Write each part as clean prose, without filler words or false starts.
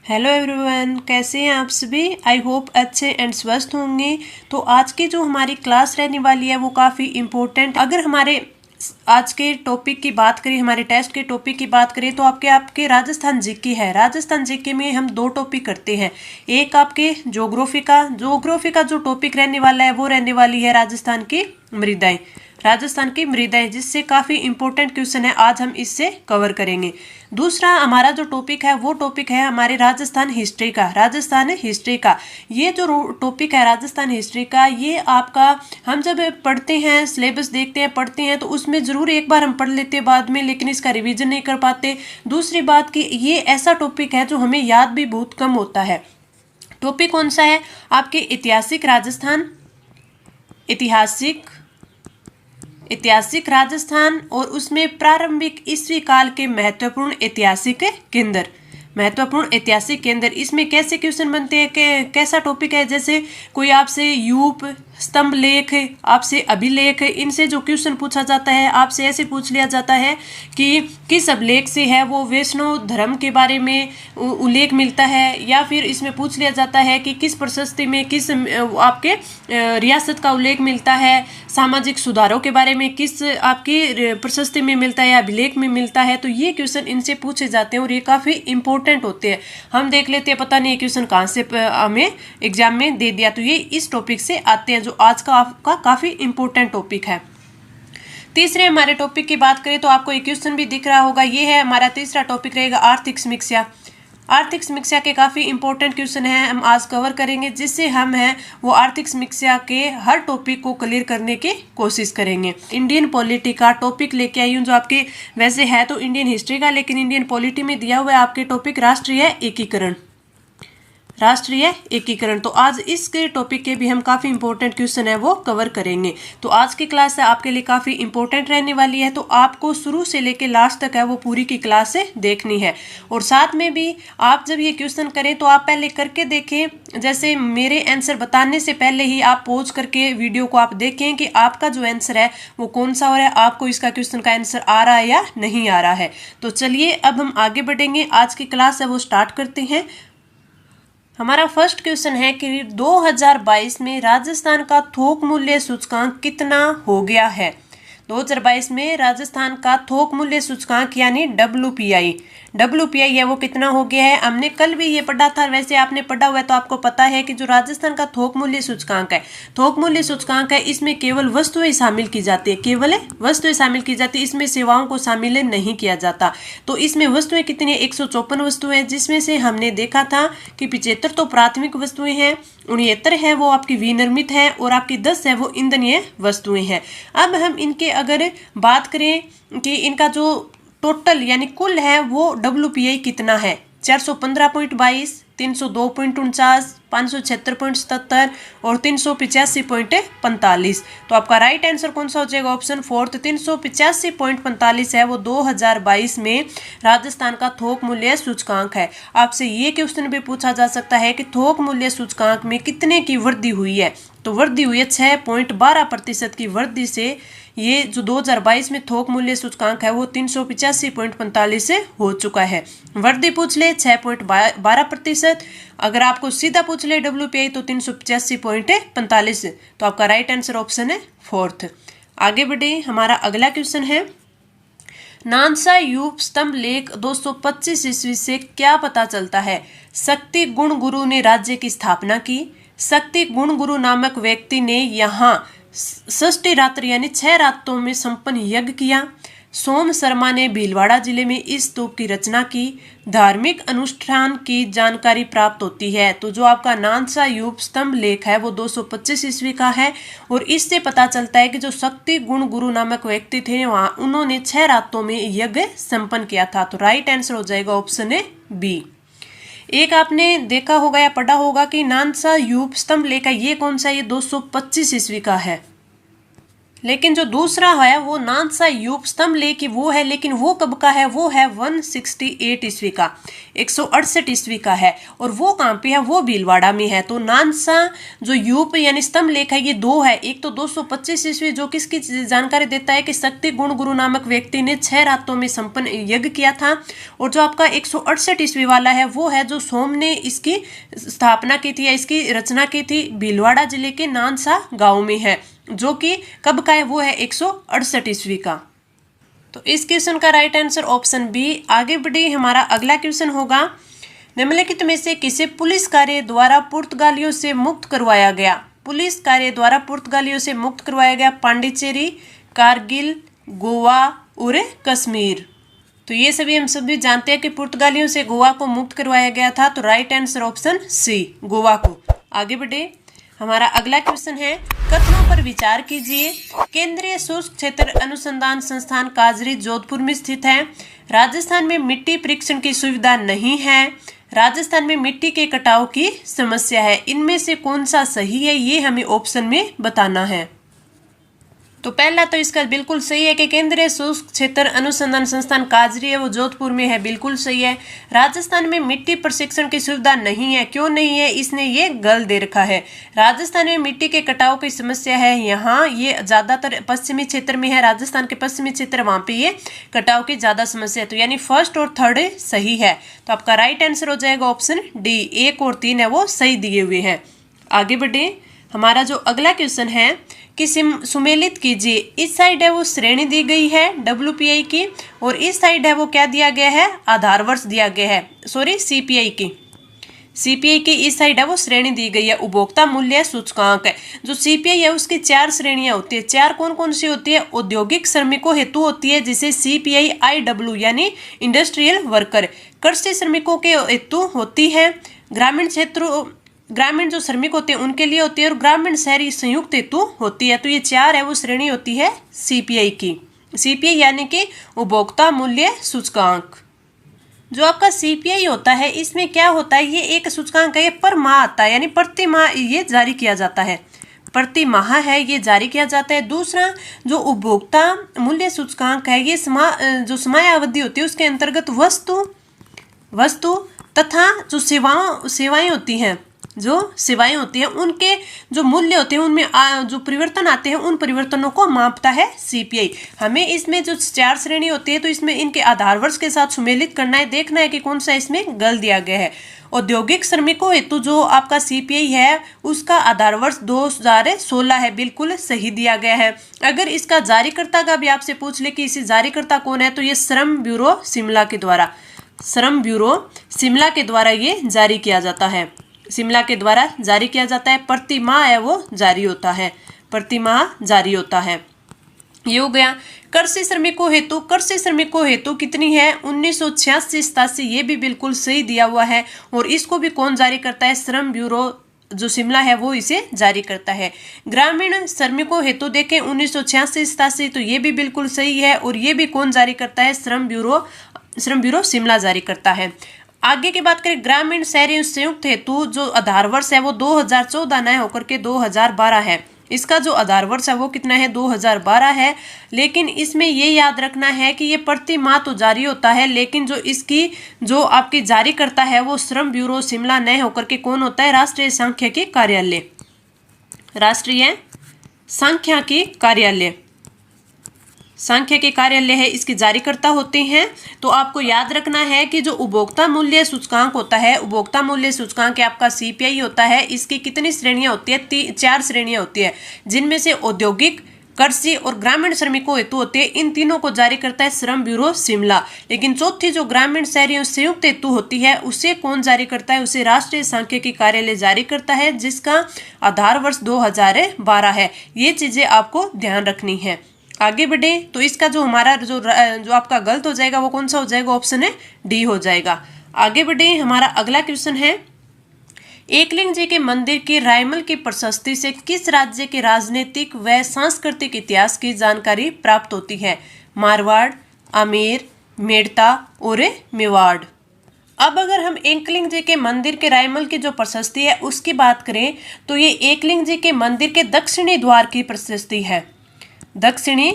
Hello everyone, कैसे हैं आप सभी। आई होप अच्छे एंड स्वस्थ होंगे। तो आज की जो हमारी क्लास रहने वाली है वो काफ़ी इम्पोर्टेंट। अगर हमारे आज के टॉपिक की बात करें, हमारे टेस्ट के टॉपिक की बात करें तो आपके राजस्थान जीके है। राजस्थान जीके में हम दो टॉपिक करते हैं। एक आपके ज्योग्राफी का जो टॉपिक रहने वाला है वो रहने वाली है राजस्थान की मृदाएं। राजस्थान की मृदाएं, जिससे काफ़ी इंपॉर्टेंट क्वेश्चन है, आज हम इससे कवर करेंगे। दूसरा हमारा जो टॉपिक है वो टॉपिक है हमारे राजस्थान हिस्ट्री का। ये जो टॉपिक है राजस्थान हिस्ट्री का, ये आपका हम जब पढ़ते हैं, सिलेबस देखते हैं, पढ़ते हैं, तो उसमें ज़रूर एक बार हम पढ़ लेते हैं बाद में, लेकिन इसका रिवीजन नहीं कर पाते। दूसरी बात कि ये ऐसा टॉपिक है जो हमें याद भी बहुत कम होता है। टॉपिक कौन सा है? आपके ऐतिहासिक राजस्थान और उसमें प्रारंभिक ईस्वी काल के महत्वपूर्ण ऐतिहासिक केंद्र। इसमें कैसे क्वेश्चन बनते हैं, कैसा टॉपिक है? जैसे कोई आपसे यूप, स्तंभ लेख, आपसे अभिलेख, इनसे जो क्वेश्चन पूछा जाता है, आपसे ऐसे पूछ लिया जाता है कि किस अभिलेख से है वो वैष्णव धर्म के बारे में उल्लेख मिलता है, या फिर इसमें पूछ लिया जाता है कि किस प्रशस्ति में किस आपके रियासत का उल्लेख मिलता है, सामाजिक सुधारों के बारे में किस आपकी प्रशस्ति में मिलता है या अभिलेख में मिलता है। तो ये क्वेश्चन इनसे पूछे जाते हैं और ये काफ़ी इंपॉर्टेंट होते हैं। हम देख लेते हैं, पता नहीं ये क्वेश्चन कहाँ से हमें एग्जाम में दे दिया। तो ये इस टॉपिक से आते हैं, जो आज का आपका काफ़ी इंपॉर्टेंट टॉपिक है। तीसरे हमारे टॉपिक की बात करें तो आपको एक क्वेश्चन भी दिख रहा होगा। ये है हमारा तीसरा टॉपिक रहेगा आर्थिक समीक्षा। आर्थिक समीक्षा के काफ़ी इंपॉर्टेंट क्वेश्चन हैं, हम आज कवर करेंगे, जिससे हम हैं वो आर्थिक समीक्षा के हर टॉपिक को क्लियर करने की कोशिश करेंगे। इंडियन पॉलिटी का टॉपिक लेके आई हूँ, जो आपके वैसे है तो इंडियन हिस्ट्री का, लेकिन इंडियन पॉलिटी में दिया हुआ है आपके टॉपिक राष्ट्रीय एकीकरण। तो आज इस टॉपिक के भी हम काफ़ी इंपॉर्टेंट क्वेश्चन है वो कवर करेंगे। तो आज की क्लास है आपके लिए काफ़ी इंपॉर्टेंट रहने वाली है, तो आपको शुरू से लेकर लास्ट तक है वो पूरी की क्लास से देखनी है। और साथ में भी आप जब ये क्वेश्चन करें तो आप पहले करके देखें। जैसे मेरे आंसर बताने से पहले ही आप पॉज करके वीडियो को आप देखें कि आपका जो आंसर है वो कौन सा हो रहा है, आपको इसका क्वेश्चन का आंसर आ रहा है या नहीं आ रहा है। तो चलिए अब हम आगे बढ़ेंगे, आज की क्लास है वो स्टार्ट करते हैं। हमारा फर्स्ट क्वेश्चन है कि 2022 में राजस्थान का थोक मूल्य सूचकांक कितना हो गया है? 2022 में राजस्थान का थोक मूल्य सूचकांक यानी WPI है वो कितना हो गया है? हमने कल भी ये पढ़ा था, वैसे आपने पढ़ा हुआ है तो आपको पता है कि जो राजस्थान का थोक मूल्य सूचकांक है, इसमें केवल वस्तुएं शामिल की जाती है, इसमें सेवाओं को शामिल नहीं किया जाता। तो इसमें वस्तुएं कितनी है? 154 वस्तुएं, जिसमें से हमने देखा था कि 75 तो प्राथमिक वस्तुएं हैं, 69 है वो आपकी विनिर्मित है, और आपकी 10 है वो ईंधनीय वस्तुएं हैं। अब हम इनके अगर बात करें कि इनका जो टोटल यानी कुल है वो WPI कितना है? 415.22, 302.49, 576.77 और 385.45। तो आपका राइट आंसर कौन सा हो जाएगा? ऑप्शन फोर्थ, 385.45 है वो 2022 में राजस्थान का थोक मूल्य सूचकांक है। आपसे ये क्वेश्चन भी पूछा जा सकता है कि थोक मूल्य सूचकांक में कितने की वृद्धि हुई है? तो वृद्धि हुई है 6.12% की वृद्धि से ये जो 2022 में थोक मूल्य सूचकांक है वो 385.45 से हो चुका है। वृद्धि पूछ ले 6.12%, अगर आपको सीधा पूछ ले WPI तो 385.45। तो आपका राइट आंसर ऑप्शन है फोर्थ। आगे बढ़े, हमारा अगला क्वेश्चन है, नानसा यूप स्तंभ लेख 225 ईस्वी से क्या पता चलता है? शक्ति गुण गुरु ने राज्य की स्थापना की। शक्ति गुण गुरु नामक व्यक्ति ने यहाँ षष्ठी रात्रि यानी 6 रातों में संपन्न यज्ञ किया। सोम शर्मा ने भीलवाड़ा जिले में इस स्तूप की रचना की। धार्मिक अनुष्ठान की जानकारी प्राप्त होती है। तो जो आपका नानसा यूप स्तंभ लेख है वो 225 ईस्वी का है, और इससे पता चलता है कि जो शक्ति गुण गुरु नामक व्यक्ति थे वहाँ उन्होंने 6 रातों में यज्ञ संपन्न किया था। तो राइट आंसर हो जाएगा ऑप्शन है बी। एक आपने देखा होगा या पढ़ा होगा कि नानसा यूप स्तंभ लेख है, ये कौन सा? ये 225 ईस्वी का है। लेकिन जो दूसरा है वो नानसा यूप स्तंभ लेख वो है, लेकिन वो कब का है, वो है 168 ईस्वी का, 168 ईस्वी का है। और वो कहाँ पे है, वो भीलवाड़ा में है। तो नानसा जो यूप यानी स्तंभ लेख है ये दो है। एक तो 225 ईस्वी जो किसकी जानकारी देता है कि शक्ति गुण गुरु नामक व्यक्ति ने 6 रातों में संपन्न यज्ञ किया था। और जो आपका 168 ईस्वी वाला है वो है जो सोम ने इसकी स्थापना की थी या इसकी रचना की थी, भीलवाड़ा जिले के नानसा गाँव में है, जो कि कब का है, वो है 168 ईस्वी का। तो इस क्वेश्चन का राइट आंसर ऑप्शन बी। आगे बढ़े, हमारा अगला क्वेश्चन होगा, निम्नलिखित में से किसे पुलिस कार्य द्वारा पुर्तगालियों से मुक्त करवाया गया। पुलिस कार्य द्वारा पुर्तगालियों से मुक्त करवाया गया, पांडिचेरी, कारगिल, गोवा और कश्मीर। तो ये सभी हम सभी जानते हैं कि पुर्तगालियों से गोवा को मुक्त करवाया गया था। तो right answer option C, Goa को। आगे बढ़े, हमारा अगला क्वेश्चन है, कथनों पर विचार कीजिए। केंद्रीय शुष्क क्षेत्र अनुसंधान संस्थान काजरी जोधपुर में स्थित है। राजस्थान में मिट्टी परीक्षण की सुविधा नहीं है। राजस्थान में मिट्टी के कटाव की समस्या है। इनमें से कौन सा सही है, ये हमें ऑप्शन में बताना है। तो पहला तो इसका बिल्कुल सही है कि केंद्रीय शुष्क क्षेत्र अनुसंधान संस्थान काजरी है वो जोधपुर में है, बिल्कुल सही है। राजस्थान में मिट्टी प्रशिक्षण की सुविधा नहीं है, क्यों नहीं है, इसने ये गल दे रखा है। राजस्थान में मिट्टी के कटाव की समस्या है, यहाँ ये ज्यादातर पश्चिमी क्षेत्र में है, राजस्थान के पश्चिमी क्षेत्र वहां पे ये कटाव की ज्यादा समस्या है। तो यानी फर्स्ट और थर्ड सही है। तो आपका राइट आंसर हो जाएगा ऑप्शन डी, 1 और 3 है वो सही दिए हुए हैं। आगे बढ़े, हमारा जो अगला क्वेश्चन है कि सुमेलित कीजिए। इस साइड है वो श्रेणी दी गई है WPI की, और इस साइड है वो क्या दिया गया है, आधार वर्ष दिया गया है, सॉरी CPI की। CPI की इस साइड है वो श्रेणी दी गई है, उपभोक्ता मूल्य सूचकांक है। जो CPI है उसकी 4 श्रेणियां होती है। 4 कौन कौन सी होती है, औद्योगिक श्रमिकों हेतु होती है जिसे CPI IW यानी इंडस्ट्रियल वर्कर, कृषि श्रमिकों के हेतु होती है, ग्रामीण जो श्रमिक होते हैं उनके लिए होती है, और ग्रामीण शहरी संयुक्त हेतु होती है। तो ये 4 है वो श्रेणी होती है CPI की। CPI यानी कि उपभोक्ता मूल्य सूचकांक। जो आपका CPI होता है इसमें क्या होता है, ये एक सूचकांक है, ये पर माह आता है, यानी प्रति माह ये जारी किया जाता है, प्रति माह है ये जारी किया जाता है। दूसरा जो उपभोक्ता मूल्य सूचकांक है ये जो समयावधि होती है उसके अंतर्गत वस्तु तथा जो सेवाएं होती हैं, जो सेवाएं होती हैं उनके जो मूल्य होते हैं उनमें जो परिवर्तन आते हैं उन परिवर्तनों को मापता है CPI। हमें इसमें जो 4 श्रेणी होती है तो इसमें इनके आधार वर्ष के साथ सुमेलित करना है, देखना है कि कौन सा इसमें गल दिया गया है। औद्योगिक श्रमिकों हेतु जो आपका CPI है उसका आधार वर्ष 2016 है, बिल्कुल सही दिया गया है। अगर इसका जारीकर्ता का भी आपसे पूछ ले कि इसे जारीकर्ता कौन है, तो ये श्रम ब्यूरो शिमला के द्वारा ये जारी किया जाता है, शिमला के द्वारा जारी किया जाता है। प्रति माह है वो जारी होता है, प्रति माह जारी होता है। ये हो गया। कृषि श्रमिकों हेतु कितनी है, 1986-87, ये भी बिल्कुल सही दिया हुआ है। और इसको भी कौन जारी करता है, श्रम ब्यूरो जो शिमला है वो इसे जारी करता है। ग्रामीण श्रमिकों हेतु देखें 1986-87, तो ये भी बिल्कुल सही है। और ये भी कौन जारी करता है, श्रम ब्यूरो शिमला जारी करता है। आगे की बात करें, ग्रामीण शहरी संयुक्त हेतु जो आधार वर्ष है वो 2014 न होकर के 2012 है। इसका जो आधार वर्ष है वो कितना है, 2012 है। लेकिन इसमें ये याद रखना है कि ये प्रति माह तो जारी होता है, लेकिन जो आपकी जारी करता है वो श्रम ब्यूरो शिमला न होकर के कौन होता है, राष्ट्रीय सांख्यिकी कार्यालय है, इसके जारीकर्ता होते हैं। तो आपको याद रखना है कि जो उपभोक्ता मूल्य सूचकांक होता है, उपभोक्ता मूल्य सूचकांक आपका CPI होता है, इसकी कितनी श्रेणियां होती है, 4 श्रेणियां होती है, जिनमें से औद्योगिक, कृषि और ग्रामीण श्रमिकों हेतु होते हैं। इन तीनों को जारी करता है श्रम ब्यूरो शिमला। लेकिन चौथी जो ग्रामीण शहरी संयुक्त हेतु होती है उसे कौन जारी करता है, उसे राष्ट्रीय सांख्यिकी कार्यालय जारी करता है, जिसका आधार वर्ष 2012 है। ये चीजें आपको ध्यान रखनी है। आगे बढ़े तो इसका जो हमारा जो आपका गलत हो जाएगा वो कौन सा हो जाएगा, ऑप्शन है डी हो जाएगा। आगे बढ़े, हमारा अगला क्वेश्चन है, एकलिंग जी के मंदिर की रायमल की प्रशस्ति से किस राज्य के राजनीतिक व सांस्कृतिक इतिहास की जानकारी प्राप्त होती है, मारवाड़, आमेर, मेड़ता और मेवाड़। अब अगर हम एकलिंग जी के मंदिर के रायमल की जो प्रशस्ति है उसकी बात करें तो ये एकलिंग जी के मंदिर के दक्षिणी द्वार की प्रशस्ति है। दक्षिणी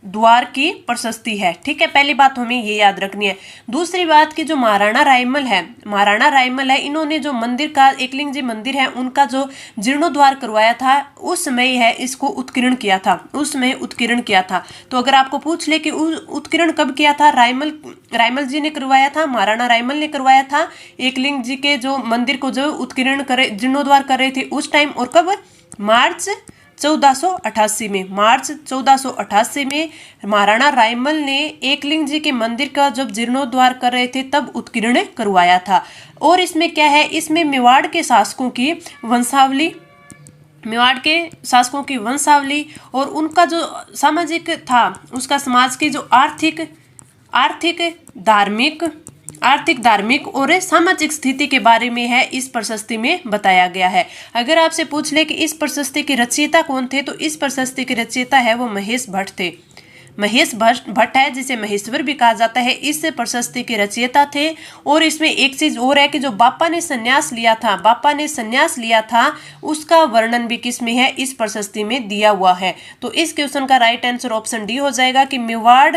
द्वार की प्रशस्ति है। ठीक है, पहली बात हमें ये याद रखनी है। दूसरी बात कि जो महाराणा रायमल है, इन्होंने जो मंदिर का एकलिंग जी मंदिर है उनका जो जीर्णोद्वार करवाया था उस समय है इसको उत्कीर्ण किया था। तो अगर आपको पूछ ले कि उत्कीर्ण कब किया था, रायमल जी ने करवाया था, महाराणा रायमल ने करवाया था एकलिंग जी के जो मंदिर को जो उत्कीर्ण करे जीर्णोद्वार कर रहे थे उस टाइम। और कब? मार्च 1488 में महाराणा रायमल ने एकलिंग जी के मंदिर का जब जीर्णोद्वार कर रहे थे तब उत्कीर्ण करवाया था। और इसमें क्या है, इसमें मेवाड़ के शासकों की वंशावली और उनका जो सामाजिक था, उसका समाज की जो आर्थिक धार्मिक और सामाजिक स्थिति के बारे में है इस प्रशस्ति में बताया गया है। अगर आपसे पूछ ले कि इस प्रशस्ति के रचयिता कौन थे, तो इस प्रशस्ति के रचयिता है वो महेश भट्ट थे। महेश भट्ट है, जिसे महेश्वर भी कहा जाता है, इस प्रशस्ति के रचयिता थे। और इसमें एक चीज और है कि जो बापा ने संन्यास लिया था उसका वर्णन भी किस में है, इस प्रशस्ति में दिया हुआ है। तो इस क्वेश्चन का राइट आंसर ऑप्शन डी हो जाएगा कि मेवाड़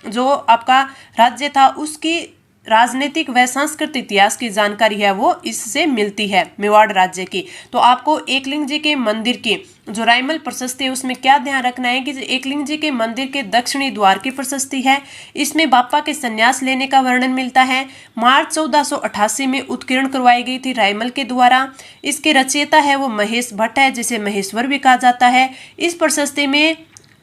जो आपका राज्य था उसकी राजनीतिक व सांस्कृतिक इतिहास की जानकारी है वो इससे मिलती है, मेवाड़ राज्य की। तो आपको एकलिंग जी के मंदिर की जो रायमल प्रशस्ति है उसमें क्या ध्यान रखना है कि एकलिंग जी के मंदिर के दक्षिणी द्वार की प्रशस्ति है। इसमें बापा के संन्यास लेने का वर्णन मिलता है। मार्च 1488 में उत्कीर्ण करवाई गई थी रायमल के द्वारा। इसके रचयिता है वो महेश भट्ट है, जिसे महेश्वर भी कहा जाता है। इस प्रशस्ति में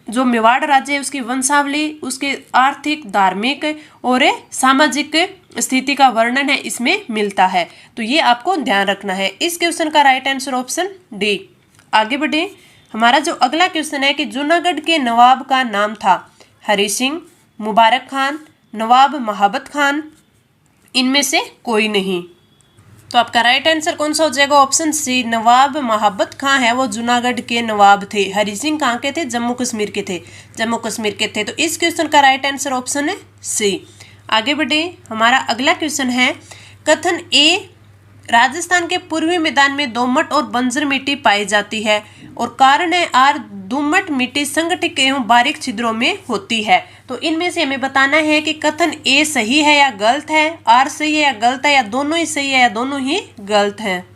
जो मेवाड़ राज्य है उसकी वंशावली, उसके आर्थिक, धार्मिक और सामाजिक स्थिति का वर्णन है इसमें मिलता है। तो ये आपको ध्यान रखना है। इस क्वेश्चन का राइट आंसर ऑप्शन डी। आगे बढ़े, हमारा जो अगला क्वेश्चन है कि जूनागढ़ के नवाब का नाम था हरि सिंह, मुबारक खान, नवाब महाबत खान, इनमें से कोई नहीं। तो आपका राइट आंसर कौन सा हो जाएगा? ऑप्शन सी, नवाब महाबत खां है वो जूनागढ़ के नवाब थे। हरि सिंह कहाँ के थे? जम्मू कश्मीर के थे। तो इस क्वेश्चन का राइट आंसर ऑप्शन है सी। आगे बढ़े, हमारा अगला क्वेश्चन है कथन ए, राजस्थान के पूर्वी मैदान में दोमट और बंजर मिट्टी पाई जाती है और कारण है आर, दोमट मिट्टी संगठित एवं बारीक छिद्रों में होती है। तो इनमें से हमें बताना है कि कथन ए सही है या गलत है, आर सही है या गलत है, या दोनों ही सही है या दोनों ही गलत है।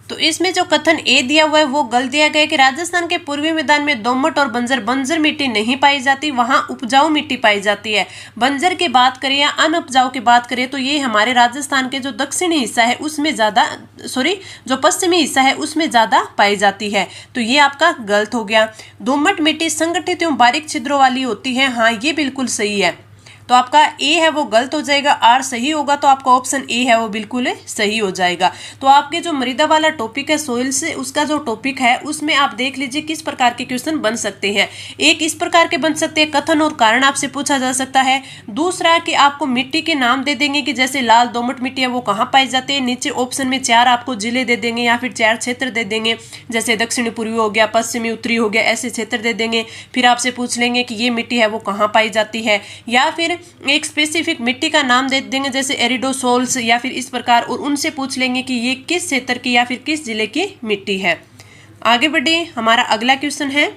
तो इसमें जो कथन ए दिया हुआ है वो गलत दिया गया है कि राजस्थान के पूर्वी मैदान में दोमट और बंजर मिट्टी नहीं पाई जाती, वहां उपजाऊ मिट्टी पाई जाती है। बंजर की बात करें या अनउपजाऊ की बात करें तो ये हमारे राजस्थान के जो दक्षिणी हिस्सा है उसमें जो पश्चिमी हिस्सा है उसमें ज्यादा पाई जाती है। तो ये आपका गलत हो गया। दोमट मिट्टी संगठित एवं बारीक छिद्रों वाली होती है, हाँ ये बिल्कुल सही है। तो आपका ए है वो गलत हो जाएगा, आर सही होगा, तो आपका ऑप्शन ए है वो बिल्कुल सही हो जाएगा। तो आपके जो मृदा वाला टॉपिक है सोइल से, उसका जो टॉपिक है उसमें आप देख लीजिए किस प्रकार के क्वेश्चन बन सकते हैं। एक इस प्रकार के बन सकते हैं, कथन और कारण आपसे पूछा जा सकता है। दूसरा कि आपको मिट्टी के नाम दे देंगे कि जैसे लाल दोमट मिट्टी है वो कहाँ पाई जाती है। नीचे ऑप्शन में 4 आपको जिले दे देंगे या फिर 4 क्षेत्र दे देंगे, जैसे दक्षिणी पूर्वी हो गया, पश्चिमी उत्तरी हो गया, ऐसे क्षेत्र दे देंगे। फिर आपसे पूछ लेंगे कि ये मिट्टी है वो कहाँ पाई जाती है, या फिर एक स्पेसिफिक मिट्टी का नाम दे देंगे जैसे एरिडोसोल्स या फिर इस प्रकार, और उनसे पूछ लेंगे कि ये किस क्षेत्र की या फिर किस जिले की मिट्टी है। आगे बढ़े, हमारा अगला क्वेश्चन है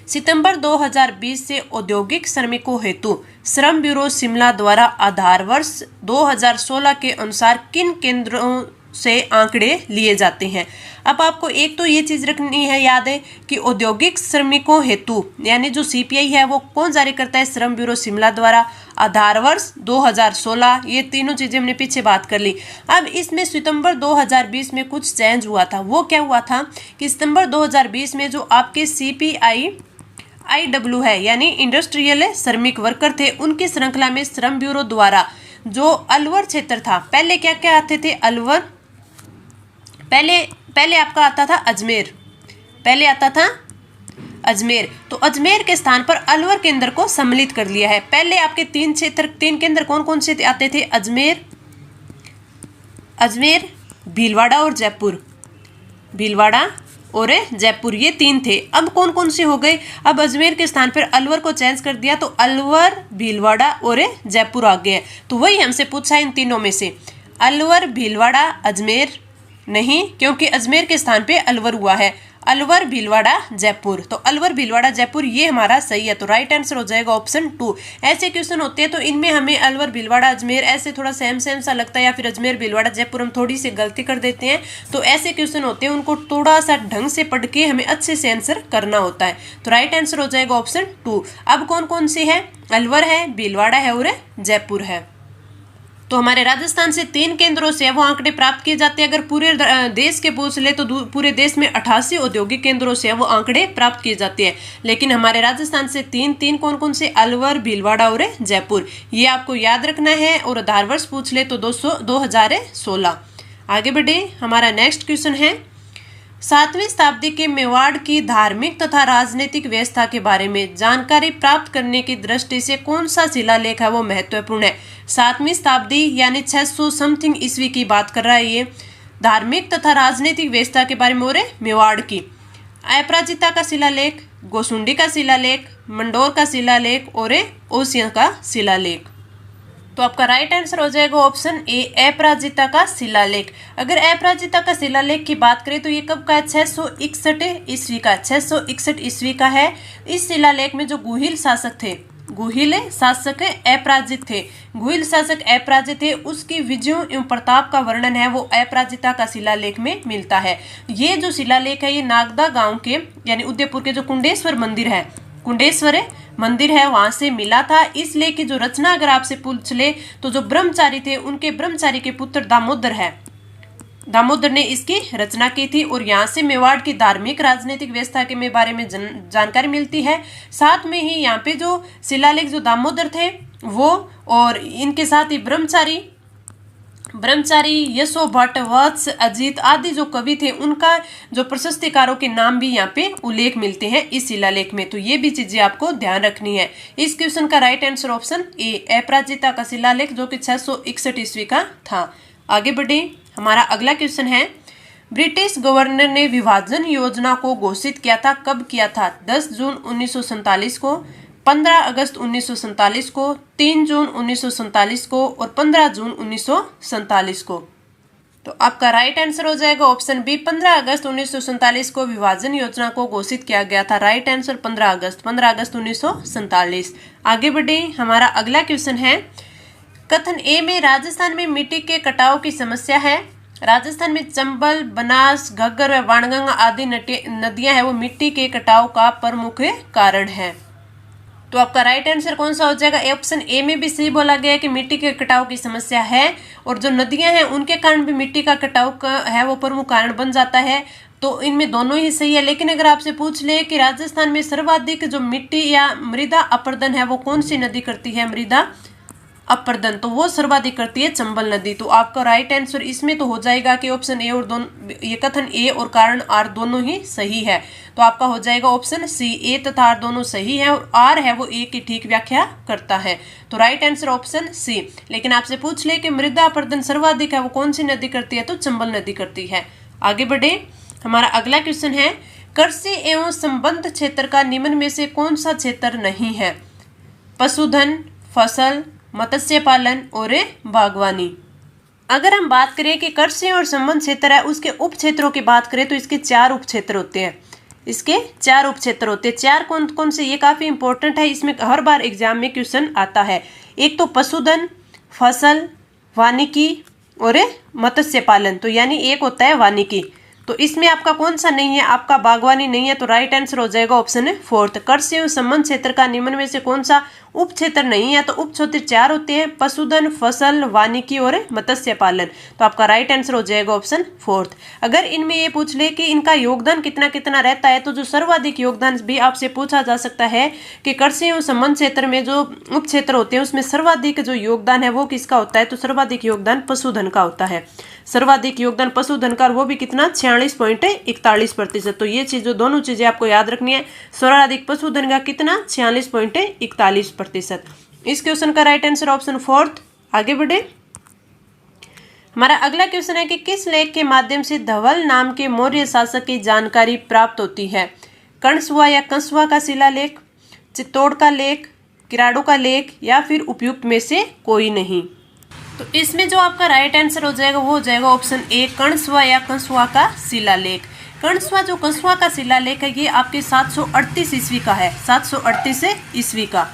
सितंबर 2020 से औद्योगिक श्रमिकों हेतु श्रम ब्यूरो शिमला द्वारा आधार वर्ष 2016 के अनुसार किन केंद्रों से आंकड़े लिए जाते हैं। अब आपको एक तो ये चीज रखनी है याद है कि औद्योगिक श्रमिकों हेतु यानी जो सीपीआई है वो कौन जारी करता है? श्रम ब्यूरो शिमला द्वारा। आधार वर्ष 2016, ये तीनों चीजें हमने पीछे बात कर ली। अब इसमें सितंबर 2020 में कुछ चेंज हुआ था। वो क्या हुआ था कि सितंबर 2020 में जो आपके CPIW है यानी इंडस्ट्रियल श्रमिक वर्कर थे, उनकी श्रृंखला में श्रम ब्यूरो द्वारा जो अलवर क्षेत्र था, पहले क्या क्या आते थे? अलवर, पहले आपका आता था अजमेर, तो अजमेर के स्थान पर अलवर केंद्र को सम्मिलित कर लिया है। पहले आपके 3 केंद्र कौन कौन से आते थे? अजमेर, भीलवाड़ा और जयपुर, ये 3 थे। अब कौन कौन से हो गए? अब अजमेर के स्थान पर अलवर को चेंज कर दिया, तो अलवर, भीलवाड़ा और जयपुर आ गए। तो वही हमसे पूछा इन तीनों में से, अलवर, भीलवाड़ा, अजमेर नहीं, क्योंकि अजमेर के स्थान पे अलवर हुआ है। अलवर भीलवाड़ा जयपुर। तो अलवर भीलवाड़ा जयपुर ये हमारा सही है, तो राइट आंसर हो जाएगा ऑप्शन 2। ऐसे क्वेश्चन होते हैं तो इनमें हमें अलवर भीलवाड़ा अजमेर ऐसे थोड़ा सेम सेम सा लगता है, या फिर अजमेर भीलवाड़ा जयपुर हम थोड़ी सी गलती कर देते हैं। तो ऐसे क्वेश्चन होते हैं उनको थोड़ा सा ढंग से पढ़ के हमें अच्छे से आंसर करना होता है। तो राइट आंसर हो जाएगा ऑप्शन 2। अब कौन कौन से है, अलवर है, भीलवाड़ा है और जयपुर है। तो हमारे राजस्थान से 3 केंद्रों से वो आंकड़े प्राप्त किए जाते हैं। अगर पूरे देश के पूछ ले तो पूरे देश में 88 औद्योगिक केंद्रों से वो आंकड़े प्राप्त किए जाते हैं, लेकिन हमारे राजस्थान से 3 कौन कौन से, अलवर, भीलवाड़ा और जयपुर, ये आपको याद रखना है। और आधार वर्ष पूछ ले तो 2016। आगे बढ़े, हमारा नेक्स्ट क्वेश्चन है 7वीं शताब्दी के मेवाड़ की धार्मिक तथा राजनीतिक व्यवस्था के बारे में जानकारी प्राप्त करने की दृष्टि से कौन सा शिलालेख है वो महत्वपूर्ण है। 7वीं शताब्दी यानी 600 समथिंग ईस्वी की बात कर रहा है ये। धार्मिक तथा राजनीतिक व्यवस्था के बारे में और मेवाड़ की। अपराजिता का शिलालेख, गोसुंडी का शिलालेख, मंडोर का शिलालेख और ओसिया का शिलालेख। तो आपका राइट आंसर हो जाएगा ऑप्शन ए, अपराजिता का शिलालेख। अगर अपराजिता का शिलालेख की बात करें तो ये कब का है, 661 ईस्वी का, 661 ईस्वी का है। इस शिलालेख में जो गुहिल शासक थे, गुहिल शासक अपराजित थे, गुहिल शासक अपराजित थे, उसकी विजयों एवं प्रताप का वर्णन है वो अपराजिता का शिलालेख में मिलता है। ये जो शिलालेख है ये नागदा गांव के यानी उदयपुर के जो कुंडेश्वर मंदिर है, कुंडेश्वर मंदिर है, वहां से मिला था। इस लेख की जो रचना अगर आपसे पूछ ले तो जो ब्रह्मचारी थे उनके ब्रह्मचारी के पुत्र दामोदर है, दामोदर ने इसकी रचना की थी। और यहाँ से मेवाड़ की धार्मिक राजनीतिक व्यवस्था के बारे में जानकारी मिलती है। साथ में ही यहाँ पे जो शिलालेख जो दामोदर थे वो, और इनके साथ ही ब्रह्मचारी, यशो भट्ट, वत्स, अजीत आदि जो कवि थे उनका जो प्रशस्तिकारों के नाम भी यहाँ पे उल्लेख मिलते हैं इस शिलालेख में। तो ये भी चीजें आपको ध्यान रखनी है। इस क्वेश्चन का राइट आंसर ऑप्शन ए, अपराजिता का शिलालेख जो कि 661 ईस्वी का था। आगे बढ़े, हमारा अगला क्वेश्चन है ब्रिटिश गवर्नर ने विभाजन योजना को घोषित किया था, कब किया था? 10 जून 1947 को, 15 अगस्त 1947 को, 3 जून 1947 को और 15 जून 1947 को। तो आपका राइट आंसर हो जाएगा ऑप्शन बी, 15 अगस्त 1947 को विभाजन योजना को घोषित किया गया था। राइट आंसर 15 अगस्त 1947। आगे बढ़े, हमारा अगला क्वेश्चन है कथन ए में राजस्थान में मिट्टी के कटाव की समस्या है। राजस्थान में चंबल, बनास, घग्गर व बाणगंगा आदि नदियां हैं वो मिट्टी के कटाव का प्रमुख कारण है। तो आपका राइट आंसर कौन सा हो जाएगा? ऑप्शन ए में भी सही बोला गया है कि मिट्टी के कटाव की समस्या है, और जो नदियां हैं उनके कारण भी मिट्टी का कटाव का है वो प्रमुख कारण बन जाता है। तो इनमें दोनों ही सही है। लेकिन अगर आपसे पूछ ले कि राजस्थान में सर्वाधिक जो मिट्टी या मृदा अपरदन है वो कौन सी नदी करती है मृदा अपरदन, तो वो सर्वाधिक करती है चंबल नदी। तो आपका राइट आंसर इसमें तो हो जाएगा कि ऑप्शन ए और दोनों, ये कथन ए और कारण आर दोनों ही सही है। तो आपका हो जाएगा ऑप्शन सी, ए तथा आर दोनों सही है और आर है वो ए की ठीक व्याख्या करता है। तो राइट आंसर ऑप्शन सी। लेकिन आपसे पूछ ले कि मृदा अपरदन सर्वाधिक है वो कौन सी नदी करती है, तो चंबल नदी करती है। आगे बढ़े, हमारा अगला क्वेश्चन है कृषि एवं संबंध क्षेत्र का निम्न में से कौन सा क्षेत्र नहीं है? पशुधन, फसल, मत्स्य पालन और बागवानी। अगर हम बात करें कि कृषि और संबंध क्षेत्र है उसके उप क्षेत्रों की बात करें तो इसके 4 उप क्षेत्र होते हैं। इसके 4 उप क्षेत्र होते हैं। 4 कौन कौन से, ये काफी इंपॉर्टेंट है, इसमें हर बार एग्जाम में क्वेश्चन आता है। एक तो पशुधन, फसल, वानिकी और मत्स्य पालन। तो यानी एक होता है वानिकी। तो इसमें आपका कौन सा नहीं है? आपका बागवानी नहीं है। तो राइट आंसर हो जाएगा ऑप्शन 4। कृषि एवं संबंध क्षेत्र का निम्न में से कौन सा उप क्षेत्र नहीं है? तो उप क्षेत्र 4 होते हैं, पशुधन, फसल, वानिकी और मत्स्य पालन। तो आपका राइट आंसर हो जाएगा ऑप्शन 4। अगर इनमें ये पूछ ले कि इनका योगदान कितना कितना रहता है, तो जो सर्वाधिक योगदान भी आपसे पूछा जा सकता है कि कृषि एवं संबंध क्षेत्र में जो उप क्षेत्र होते हैं उसमें सर्वाधिक जो योगदान है वो किसका होता है? तो सर्वाधिक योगदान पशुधन का होता है। सर्वाधिक योगदान पशुधन का, वो भी कितना? 46.41%। तो ये चीज, जो दोनों चीजें आपको याद रखनी है। सर्वाधिक पशुधन का कितना? 46.41%। इस क्वेश्चन का राइट आंसर ऑप्शन 4। आगे बढ़े, हमारा अगला क्वेश्चन है कि किस लेख के माध्यम से धवल नाम के मौर्य शासक की जानकारी प्राप्त होती है? कणसुआ या कंसुआ का शिलालेख, चित्तौड़ का लेख, किराड़ू का लेख या फिर उपयुक्त में से कोई नहीं। तो इसमें जो आपका राइट आंसर हो जाएगा वो हो जाएगा ऑप्शन ए, कणसुआ या कंसुआ का शिलालेख। कर्णस्वा जो कंसुआ का शिलालेख है ये आपके 738 ईस्वी का है, 738 ईस्वी का।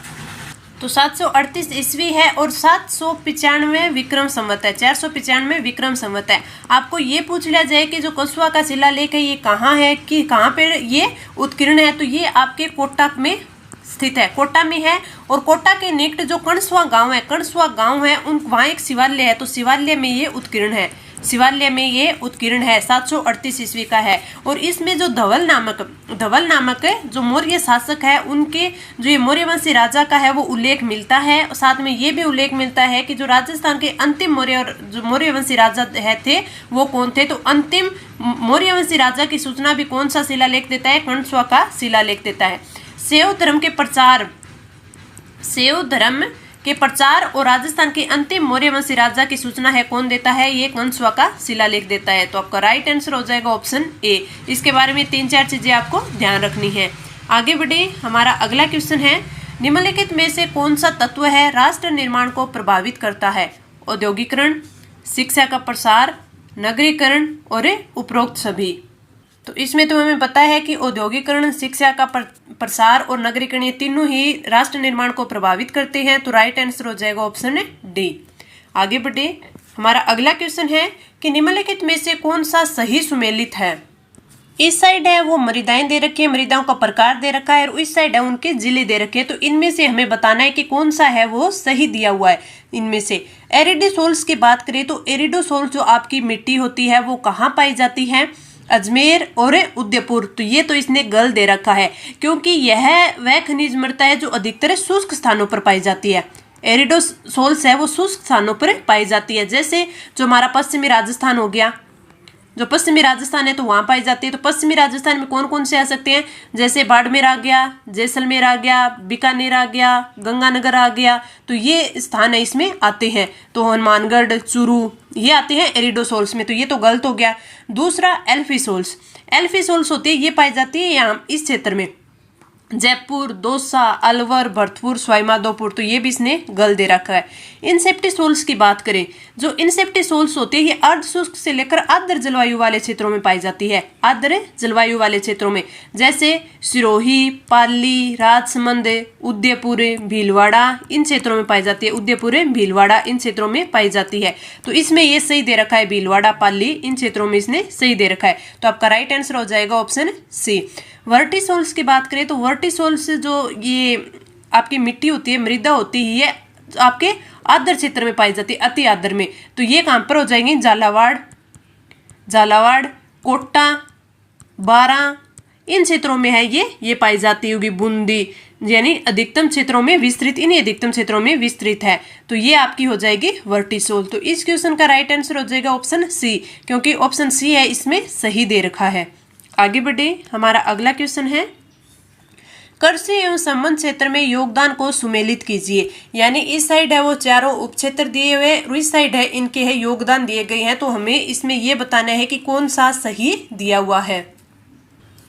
तो 738 ईस्वी है और 795 विक्रम संवत है, 495 विक्रम संवत है। आपको ये पूछ लिया जाए कि जो कंसुआ का शिलालेख है ये कहाँ है, कि कहाँ पे ये उत्कीर्ण है, तो ये आपके कोटा में स्थित है, कोटा में है। और कोटा के निकट जो कणसुआ गांव है, कणसुआ गांव है, उन वहाँ एक शिवालय है, तो शिवालय में ये उत्कीर्ण है, शिवालय में ये उत्कीर्ण है, 738 ईस्वी का है। और इसमें जो धवल नामक जो मौर्य शासक है, उनके जो ये मौर्यवंशी राजा का है वो उल्लेख मिलता है। साथ में ये भी उल्लेख मिलता है कि जो राजस्थान के अंतिम मौर्यवंशी राजा है थे वो कौन थे। तो अंतिम मौर्यवंशी राजा की सूचना भी कौन सा शिलालेख देता है, कणसुआ का शिलालेख देता है। शैव धर्म के प्रचार और राजस्थान के अंतिम मौर्यवंशी राजा की सूचना है कौन देता है, ये कणसुआ का शिलालेख देता है। तो आपका राइट आंसर हो जाएगा ऑप्शन ए। इसके बारे में 3-4 चीजें आपको ध्यान रखनी है। आगे बढ़े, हमारा अगला क्वेश्चन है, निम्नलिखित में से कौन सा तत्व है राष्ट्र निर्माण को प्रभावित करता है? औद्योगिकरण, शिक्षा का प्रसार, नगरीकरण और उपरोक्त सभी। तो इसमें तो हमें पता है कि औद्योगिकरण, शिक्षा का प्रसार और नगरीकरण ये तीनों ही राष्ट्र निर्माण को प्रभावित करते हैं। तो राइट आंसर हो जाएगा ऑप्शन डी। आगे बढ़े, हमारा अगला क्वेश्चन है कि निम्नलिखित में से कौन सा सही सुमेलित है? इस साइड है वो मृदाएं दे रखी है, मृदाओं का प्रकार दे रखा है, और इस साइड है उनके जिले दे रखे हैं। तो इनमें से हमें बताना है कि कौन सा है वो सही दिया हुआ है। इनमें से एरिडोसोल्स की बात करें तो एरिडोसोल्स जो आपकी मिट्टी होती है वो कहाँ पाई जाती है? अजमेर और उदयपुर। तो ये तो इसने गल दे रखा है, क्योंकि यह वह खनिज मृदा है जो अधिकतर शुष्क स्थानों पर पाई जाती है। एरिडोसोल्स है वो शुष्क स्थानों पर पाई जाती है, जैसे जो हमारा पश्चिमी राजस्थान हो गया, जो पश्चिमी राजस्थान है तो वहाँ पाई जाती है। तो पश्चिमी राजस्थान में कौन कौन से आ सकते हैं? जैसे बाड़मेर आ गया, जैसलमेर आ गया, बीकानेर आ गया, गंगानगर आ गया। तो ये स्थान है इसमें आते हैं। तो हनुमानगढ़, चूरू ये आते हैं एरिडोसोल्स में। तो ये तो गलत हो गया। दूसरा एल्फीसोल्स, एल्फीसोल्स होती है, ये पाई जाती है यहाँ इस क्षेत्र में, जयपुर, दौसा, अलवर, भरतपुर, सवाईमाधोपुर। तो ये भी इसने गल दे रखा है। इंसेप्टिसोल्स की बात करें, जो इंसेप्टिसोल्स होती है ये अर्ध शुष्क से लेकर आर्द्र जलवायु वाले क्षेत्रों में पाई जाती है, आर्द्र जलवायु वाले क्षेत्रों में, जैसे सिरोही, पाली, राजसमंद, उदयपुर, भीलवाड़ा इन क्षेत्रों में पाई जाती है। उदयपुर, भीलवाड़ा इन क्षेत्रों में पाई जाती है। तो इसमें ये सही दे रखा है, भीलवाड़ा, पाली इन क्षेत्रों में इसने सही दे रखा है। तो आपका राइट आंसर हो जाएगा ऑप्शन सी। वर्टिसोल्स की बात करें तो वर्टिसोल्स जो ये आपकी मिट्टी होती है, मृदा होती है, ये आपके आर्द्र क्षेत्र में पाई जाती है, अति आर्द्र में। तो ये कहाँ पर हो जाएंगे? झालावाड़, कोटा, बारां इन क्षेत्रों में है ये पाई जाती होगी। बूंदी यानी अधिकतम क्षेत्रों में विस्तृत, इन्हीं अधिकतम क्षेत्रों में विस्तृत है। तो ये आपकी हो जाएगी वर्टिसोल। तो इस क्वेश्चन का राइट आंसर हो जाएगा ऑप्शन सी, क्योंकि ऑप्शन सी है इसमें सही दे रखा है। आगे बढ़े, हमारा अगला क्वेश्चन है, कृषि एवं संबंध क्षेत्र में योगदान को सुमेलित कीजिए। यानी इस साइड है वो चारों उपक्षेत्र दिए हुए और इस साइड है इनके है योगदान दिए गए हैं। तो हमें इसमें ये बताना है कि कौन सा सही दिया हुआ है।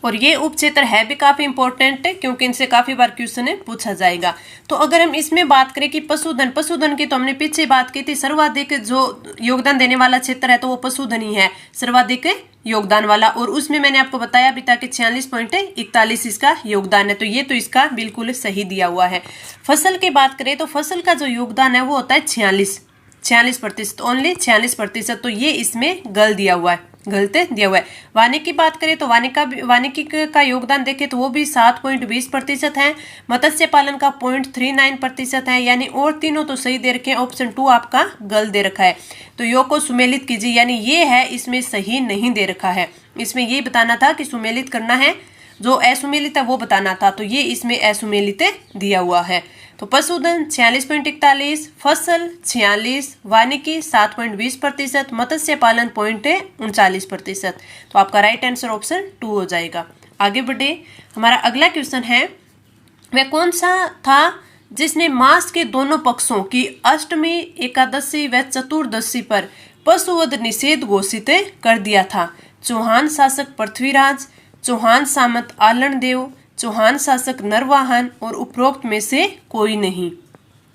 और ये उपक्षेत्र है भी काफी इंपॉर्टेंट है, क्योंकि इनसे काफी बार क्वेश्चन पूछा जाएगा। तो अगर हम इसमें बात करें कि पशुधन की, तो हमने पीछे बात की थी, सर्वाधिक जो योगदान देने वाला क्षेत्र है तो वो पशुधन ही है, सर्वाधिक योगदान वाला। और उसमें मैंने आपको बताया भी था कि 46.41 इसका योगदान है। तो ये तो इसका बिल्कुल सही दिया हुआ है। फसल की बात करें तो फसल का जो योगदान है वो होता है 46%, ओनली 46%। तो ये इसमें गलत दिया हुआ है। वानिकी की बात करें तो वानिकी का योगदान देखें तो वो भी 7.20% है। मत्स्य पालन का 0.39% है। यानी और तीनों तो सही दे रखे हैं, ऑप्शन 2 आपका गलत दे रखा है। तो योग को सुमेलित कीजिए, यानी ये है इसमें सही नहीं दे रखा है। इसमें ये बताना था कि सुमेलित करना है, जो असुमेलित है वो बताना था। तो ये इसमें असुमेलित दिया हुआ है। तो पशुधन 46.41, फसल 46, वानिकी 7.20%, मत्स्य पालन 0.39%। तो आपका राइट आंसर ऑप्शन 2 हो जाएगा। आगे बढ़े, हमारा अगला क्वेश्चन है, वह कौन सा था जिसने मास के दोनों पक्षों की अष्टमी, एकादशी व चतुर्दशी पर पशुवध निषेध घोषित कर दिया था? चौहान शासक पृथ्वीराज, चौहान सामंत आलणदेव, चौहान शासक नरवाहन और उपरोक्त में से कोई नहीं।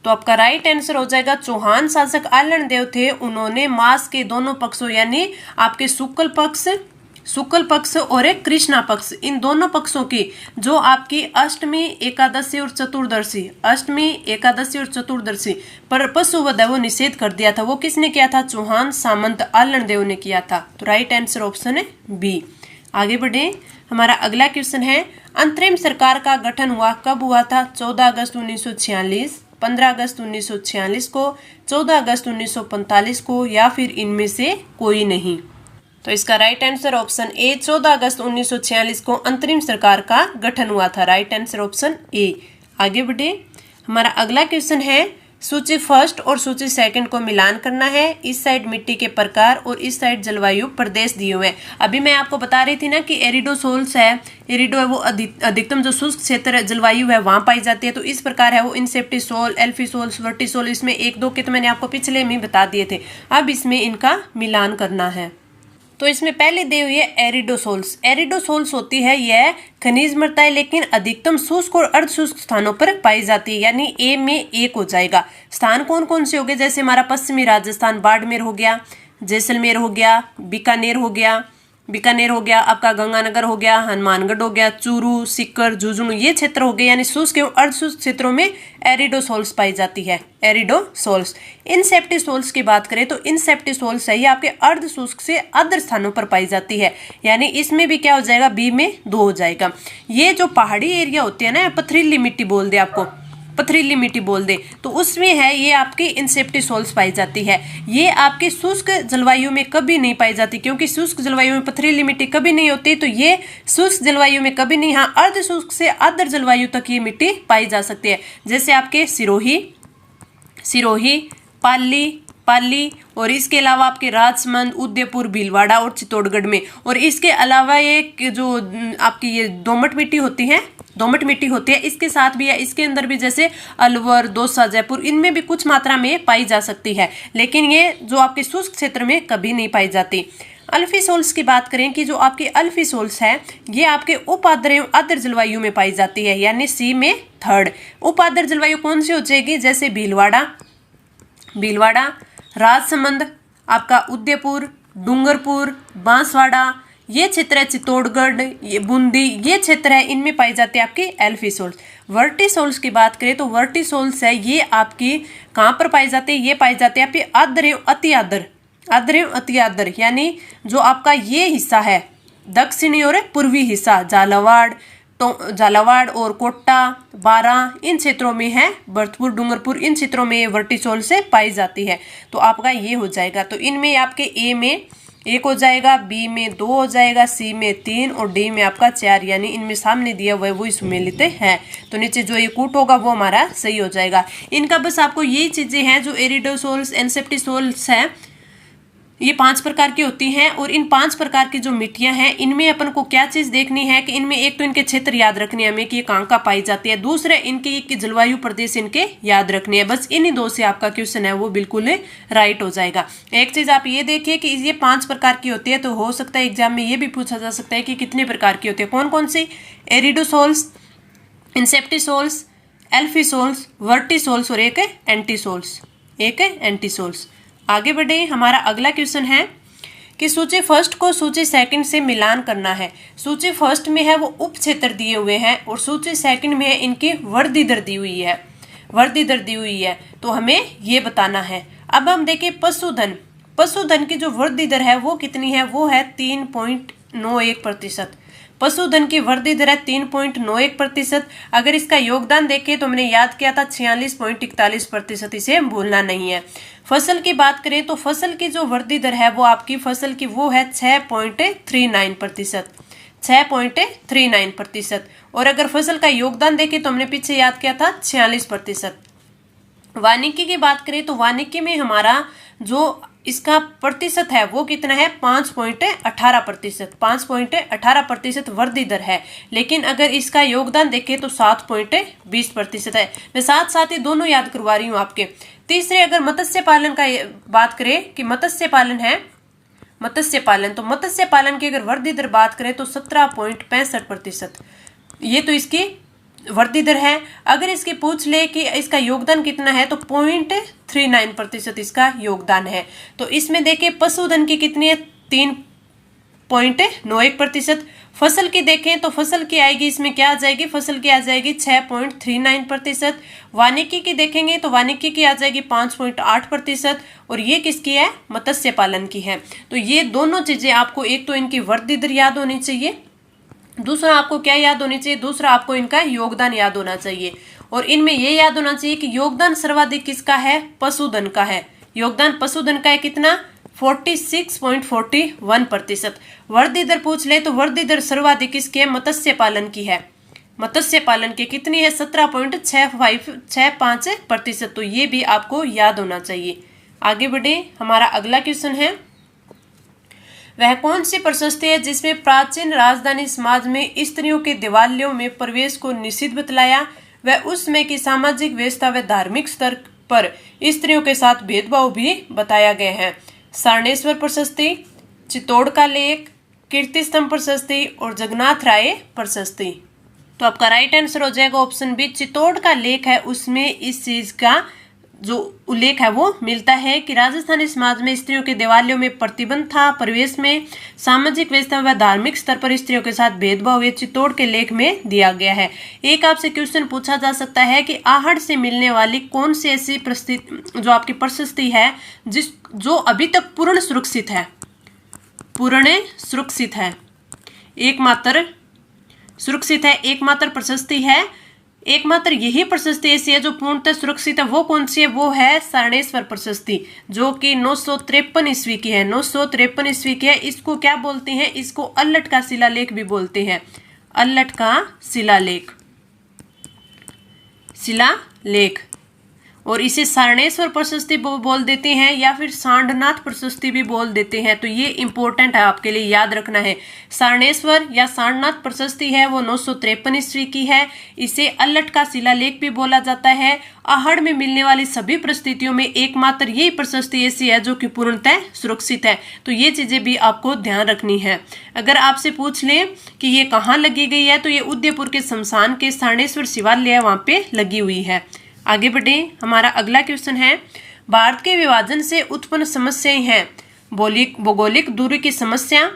तो आपका राइट आंसर हो जाएगा चौहान शासक आलणदेव थे। उन्होंने मास के दोनों पक्षों यानी आपके शुक्ल पक्ष शुक्ल पक्ष और एक कृष्णा पक्ष, इन दोनों पक्षों की जो आपकी अष्टमी, एकादशी और चतुर्दशी, अष्टमी, एकादशी और चतुर्दशी पर पशुवध है वो निषेध कर दिया था। वो किसने किया था? चौहान सामंत आलन देव ने किया था। तो राइट आंसर ऑप्शन है बी। आगे बढ़े, हमारा अगला क्वेश्चन है अंतरिम सरकार का गठन हुआ कब हुआ था? 14 अगस्त 1946, 15 अगस्त 1946 को, 14 अगस्त 1945 को, या फिर इनमें से कोई नहीं। तो इसका राइट आंसर ऑप्शन ए 14 अगस्त 1946 को अंतरिम सरकार का गठन हुआ था। Right answer option A. आगे बढ़े, हमारा अगला क्वेश्चन है सूची फर्स्ट और सूची सेकंड को मिलान करना है। इस साइड मिट्टी के प्रकार और इस साइड जलवायु प्रदेश दिए हुए हैं। अभी मैं आपको बता रही थी ना कि एरिडोसोल्स है, एरिडो है वो अधिकतम जो शुष्क क्षेत्र जलवायु है वहां पाई जाती है। तो इस प्रकार है वो इंसेप्टिसोल, एल्फिसोल्स, वर्टिसोल, इसमें एक दो के तो मैंने आपको पिछले में बता दिए थे। अब इसमें इनका मिलान करना है। तो इसमें पहले दी हुई है एरिडोसोल्स। एरिडोसोल्स होती है यह खनिज मृदा है, लेकिन अधिकतम शुष्क और अर्धशुष्क स्थानों पर पाई जाती है, यानी ए में एक हो जाएगा। स्थान कौन कौन से हो गए? जैसे हमारा पश्चिमी राजस्थान, बाड़मेर हो गया, जैसलमेर हो गया, बीकानेर हो गया, आपका गंगानगर हो गया, हनुमानगढ़ हो गया, चूरू, सीकर, झुंझुनू, ये क्षेत्र हो गए, यानी शुष्क एवं अर्धशुष्क क्षेत्रों में एरिडोसोल्स पाई जाती है। एरिडोसोल्स। इनसेप्टिसोल्स की बात करें तो इनसेप्टिसोल्स है ये आपके अर्धशुष्क से आर्द्र स्थानों पर पाई जाती है, यानी इसमें भी क्या हो जाएगा? बी में 2 हो जाएगा। ये जो पहाड़ी एरिया होती है ना, पथरीली मिट्टी बोल दे आपको, पथरीली मिट्टी बोल दे, तो उसमें है ये आपकी इंसेप्टिसोल्स पाई जाती है। ये आपकी शुष्क जलवायु में कभी नहीं पाई जाती, क्योंकि शुष्क जलवायु में पथरीली मिट्टी कभी नहीं होती। तो ये शुष्क जलवायु में कभी नहीं, हाँ अर्ध शुष्क से आर्द्र जलवायु तक ये मिट्टी पाई जा सकती है। जैसे आपके सिरोही, पाली और इसके अलावा आपके राजसमंद, उदयपुर, भीलवाड़ा और चित्तौड़गढ़ में। और इसके अलावा ये जो आपकी ये दोमट मिट्टी होती है इसके साथ भी है, इसके अंदर भी जैसे अलवर, दौसा, जयपुर, इनमें भी कुछ मात्रा में पाई जा सकती है, लेकिन ये जो आपके शुष्क क्षेत्र में कभी नहीं पाई जाती। अल्फिसोल्स की बात करें कि जो आपके अल्फिसोल्स है ये आपके उपाद्र एवं आर्द्र जलवायु में पाई जाती है, यानी सी में 3rd। उपाद्र जलवायु कौन सी हो जाएगी? जैसे भीलवाड़ा, राजसमंद, आपका उदयपुर, डूंगरपुर, बांसवाड़ा, ये क्षेत्र है, चित्तौड़गढ़, ये बूंदी, ये क्षेत्र है, इनमें पाई जाती है आपकी एल्फिसोल्स। वर्टिसोल्स की बात करें तो वर्टिसोल्स है ये आपकी कहाँ पर पाई जाती है? ये पाई जाती है आपकी आर्द्र एवं अति आर्द्र, यानी जो आपका ये हिस्सा है दक्षिणी और पूर्वी हिस्सा, झालावाड़ और कोटा, बारा, इन क्षेत्रों में है, भरतपुर, डूंगरपुर, इन क्षेत्रों में वर्टिसोल से पाई जाती है। तो आपका ये हो जाएगा। तो इनमें आपके ए में 1 हो जाएगा, बी में 2 हो जाएगा, सी में 3 और डी में आपका 4, यानी इनमें सामने दिया हुआ है वो सुमेलित है। तो नीचे जो ये कूट होगा वो हमारा सही हो जाएगा। इनका बस आपको यही चीजें हैं जो एरिडोसोल्स, एनसेप्टिसोल्स है, ये 5 प्रकार की होती हैं। और इन 5 प्रकार की जो मिट्टियां हैं इनमें अपन को क्या चीज देखनी है कि इनमें एक तो इनके क्षेत्र याद रखने हमें कि ये कहाँ का पाई जाती है, दूसरे इनके जलवायु प्रदेश इनके याद रखने हैं। बस इन्हीं 2 से आपका क्वेश्चन है वो बिल्कुल राइट हो जाएगा। एक चीज आप ये देखिए कि ये 5 प्रकार की होती है, तो हो सकता है एग्जाम में ये भी पूछा जा सकता है कि कितने प्रकार की होती है, कौन कौन सी? एरिडोसोल्स, इंसेप्टिसोल्स, एल्फिसोल्स, वर्टिसोल्स और एक एंटीसोल्स। आगे बढ़े, हमारा अगला क्वेश्चन है कि सूची फर्स्ट को सूची सेकंड से मिलान करना है। सूची फर्स्ट में है वो उप क्षेत्र दिए हुए हैं और सूची सेकंड में है इनकी वृद्धि दर दी हुई है, तो हमें ये बताना है। अब हम देखें पशुधन की जो वृद्धि दर है वो कितनी है? वो है 3.91%। पशुधन की वृद्धि दर है 3.91%। अगर इसका योगदान देखें तो मैंने याद किया था 46.41%, इसे भूलना नहीं है। फसल की बात करें तो फसल की जो वृद्धि दर है वो आपकी फसल की वो है 6.39%। और अगर फसल का योगदान देखें तो हमने पीछे याद किया था 46%। वानिकी की बात करें तो वानिकी में हमारा जो इसका प्रतिशत है वो कितना है? 5.18% वृद्धि दर है। लेकिन अगर इसका योगदान देखें तो 7.20% है। मैं साथ साथ ही दोनों याद करवा रही हूँ आपके। तीसरे अगर मत्स्य पालन का बात करें कि मत्स्य पालन तो मत्स्य पालन की अगर वृद्धि दर बात करें तो 17.65%, ये तो इसकी वृद्धि दर है। अगर इसकी पूछ ले कि इसका योगदान कितना है तो 0.39% इसका योगदान है। तो इसमें देखिए पशुधन की कितनी है? 0.91%। फसल की देखें तो फसल की आएगी, इसमें क्या आ जाएगी, फसल की आ जाएगी 6.39%। वानिकी की देखेंगे तो वानिकी की आ जाएगी 5.8%। और ये किसकी है, मत्स्य पालन की है। तो ये दोनों चीजें आपको, एक तो इनकी वृद्धि दर याद होनी चाहिए, दूसरा आपको क्या याद होनी चाहिए, दूसरा आपको इनका योगदान याद होना चाहिए। और इनमें ये याद होना चाहिए कि योगदान सर्वाधिक किसका है, पशुधन का है। योगदान पशुधन का है कितना, 46.41%। वृद्धि दर पूछ ले तो वृद्धि दर सर्वाधिक किसकी है, मत्स्य पालन की है। मत्स्य पालन की कितनी है, 17.65%। तो ये भी आपको याद होना चाहिए। आगे बढ़े, हमारा अगला क्वेश्चन है, वह कौन सी प्रशस्ति है जिसमें प्राचीन राजधानी समाज में स्त्रियों के देवालयों में प्रवेश को निषिद्ध बतलाया, वह उसमें की सामाजिक व्यवस्था व धार्मिक स्तर पर स्त्रियों के साथ भेदभाव भी बताया गया है। सारणेश्वर प्रशस्ति, चित्तौड़ का लेख, कीर्ति स्तंभ प्रशस्ति और जगन्नाथ राय प्रशस्ति। तो आपका राइट आंसर हो जाएगा ऑप्शन बी, चित्तौड़ का लेख है उसमें इस चीज का जो उल्लेख है वो मिलता है कि राजस्थानी समाज में स्त्रियों के देवालयों में प्रतिबंध था, प्रवेश में सामाजिक व्यवस्था व धार्मिक स्तर पर स्त्रियों के साथ भेदभाव, ये चित्तौड़ के लेख में दिया गया है। एक आपसे क्वेश्चन पूछा जा सकता है कि आहड़ से मिलने वाली कौन सी ऐसी जो आपकी प्रशस्ति है जो अभी तक पूर्ण सुरक्षित है, पूर्ण सुरक्षित है, एकमात्र सुरक्षित है, एकमात्र प्रशस्ति है, एकमात्र यही प्रशस्ति ऐसी है जो पूर्णतः सुरक्षित है। वो कौन सी है, वो है सारणेश्वर प्रशस्ति, जो कि 953 ईस्वी की है, 953 ईस्वी की है। इसको क्या बोलते हैं, इसको अल्लट का शिलालेख भी बोलते हैं, अल्लट का शिलालेख, शिलालेख। और इसे सारणेश्वर प्रशस्ति बोल देते हैं या फिर सांडनाथ प्रशस्ति भी बोल देते हैं। तो ये इंपॉर्टेंट है, आपके लिए याद रखना है। सारणेश्वर या सांडनाथ प्रशस्ति है वो 953 ईस्वी की है। इसे अल्लट का शिलालेख भी बोला जाता है। आहड़ में मिलने वाली सभी परिस्थितियों में एकमात्र यही प्रशस्ति ऐसी है जो कि पूर्णतः सुरक्षित है। तो ये चीजें भी आपको ध्यान रखनी है। अगर आपसे पूछ लें कि ये कहाँ लगी गई है, तो ये उदयपुर के शमशान के सारणेश्वर शिवालय है, वहां पे लगी हुई है। आगे बढ़े, हमारा अगला क्वेश्चन है, भारत के विभाजन से उत्पन्न समस्याएं हैं, भौगोलिक दूरी की समस्या,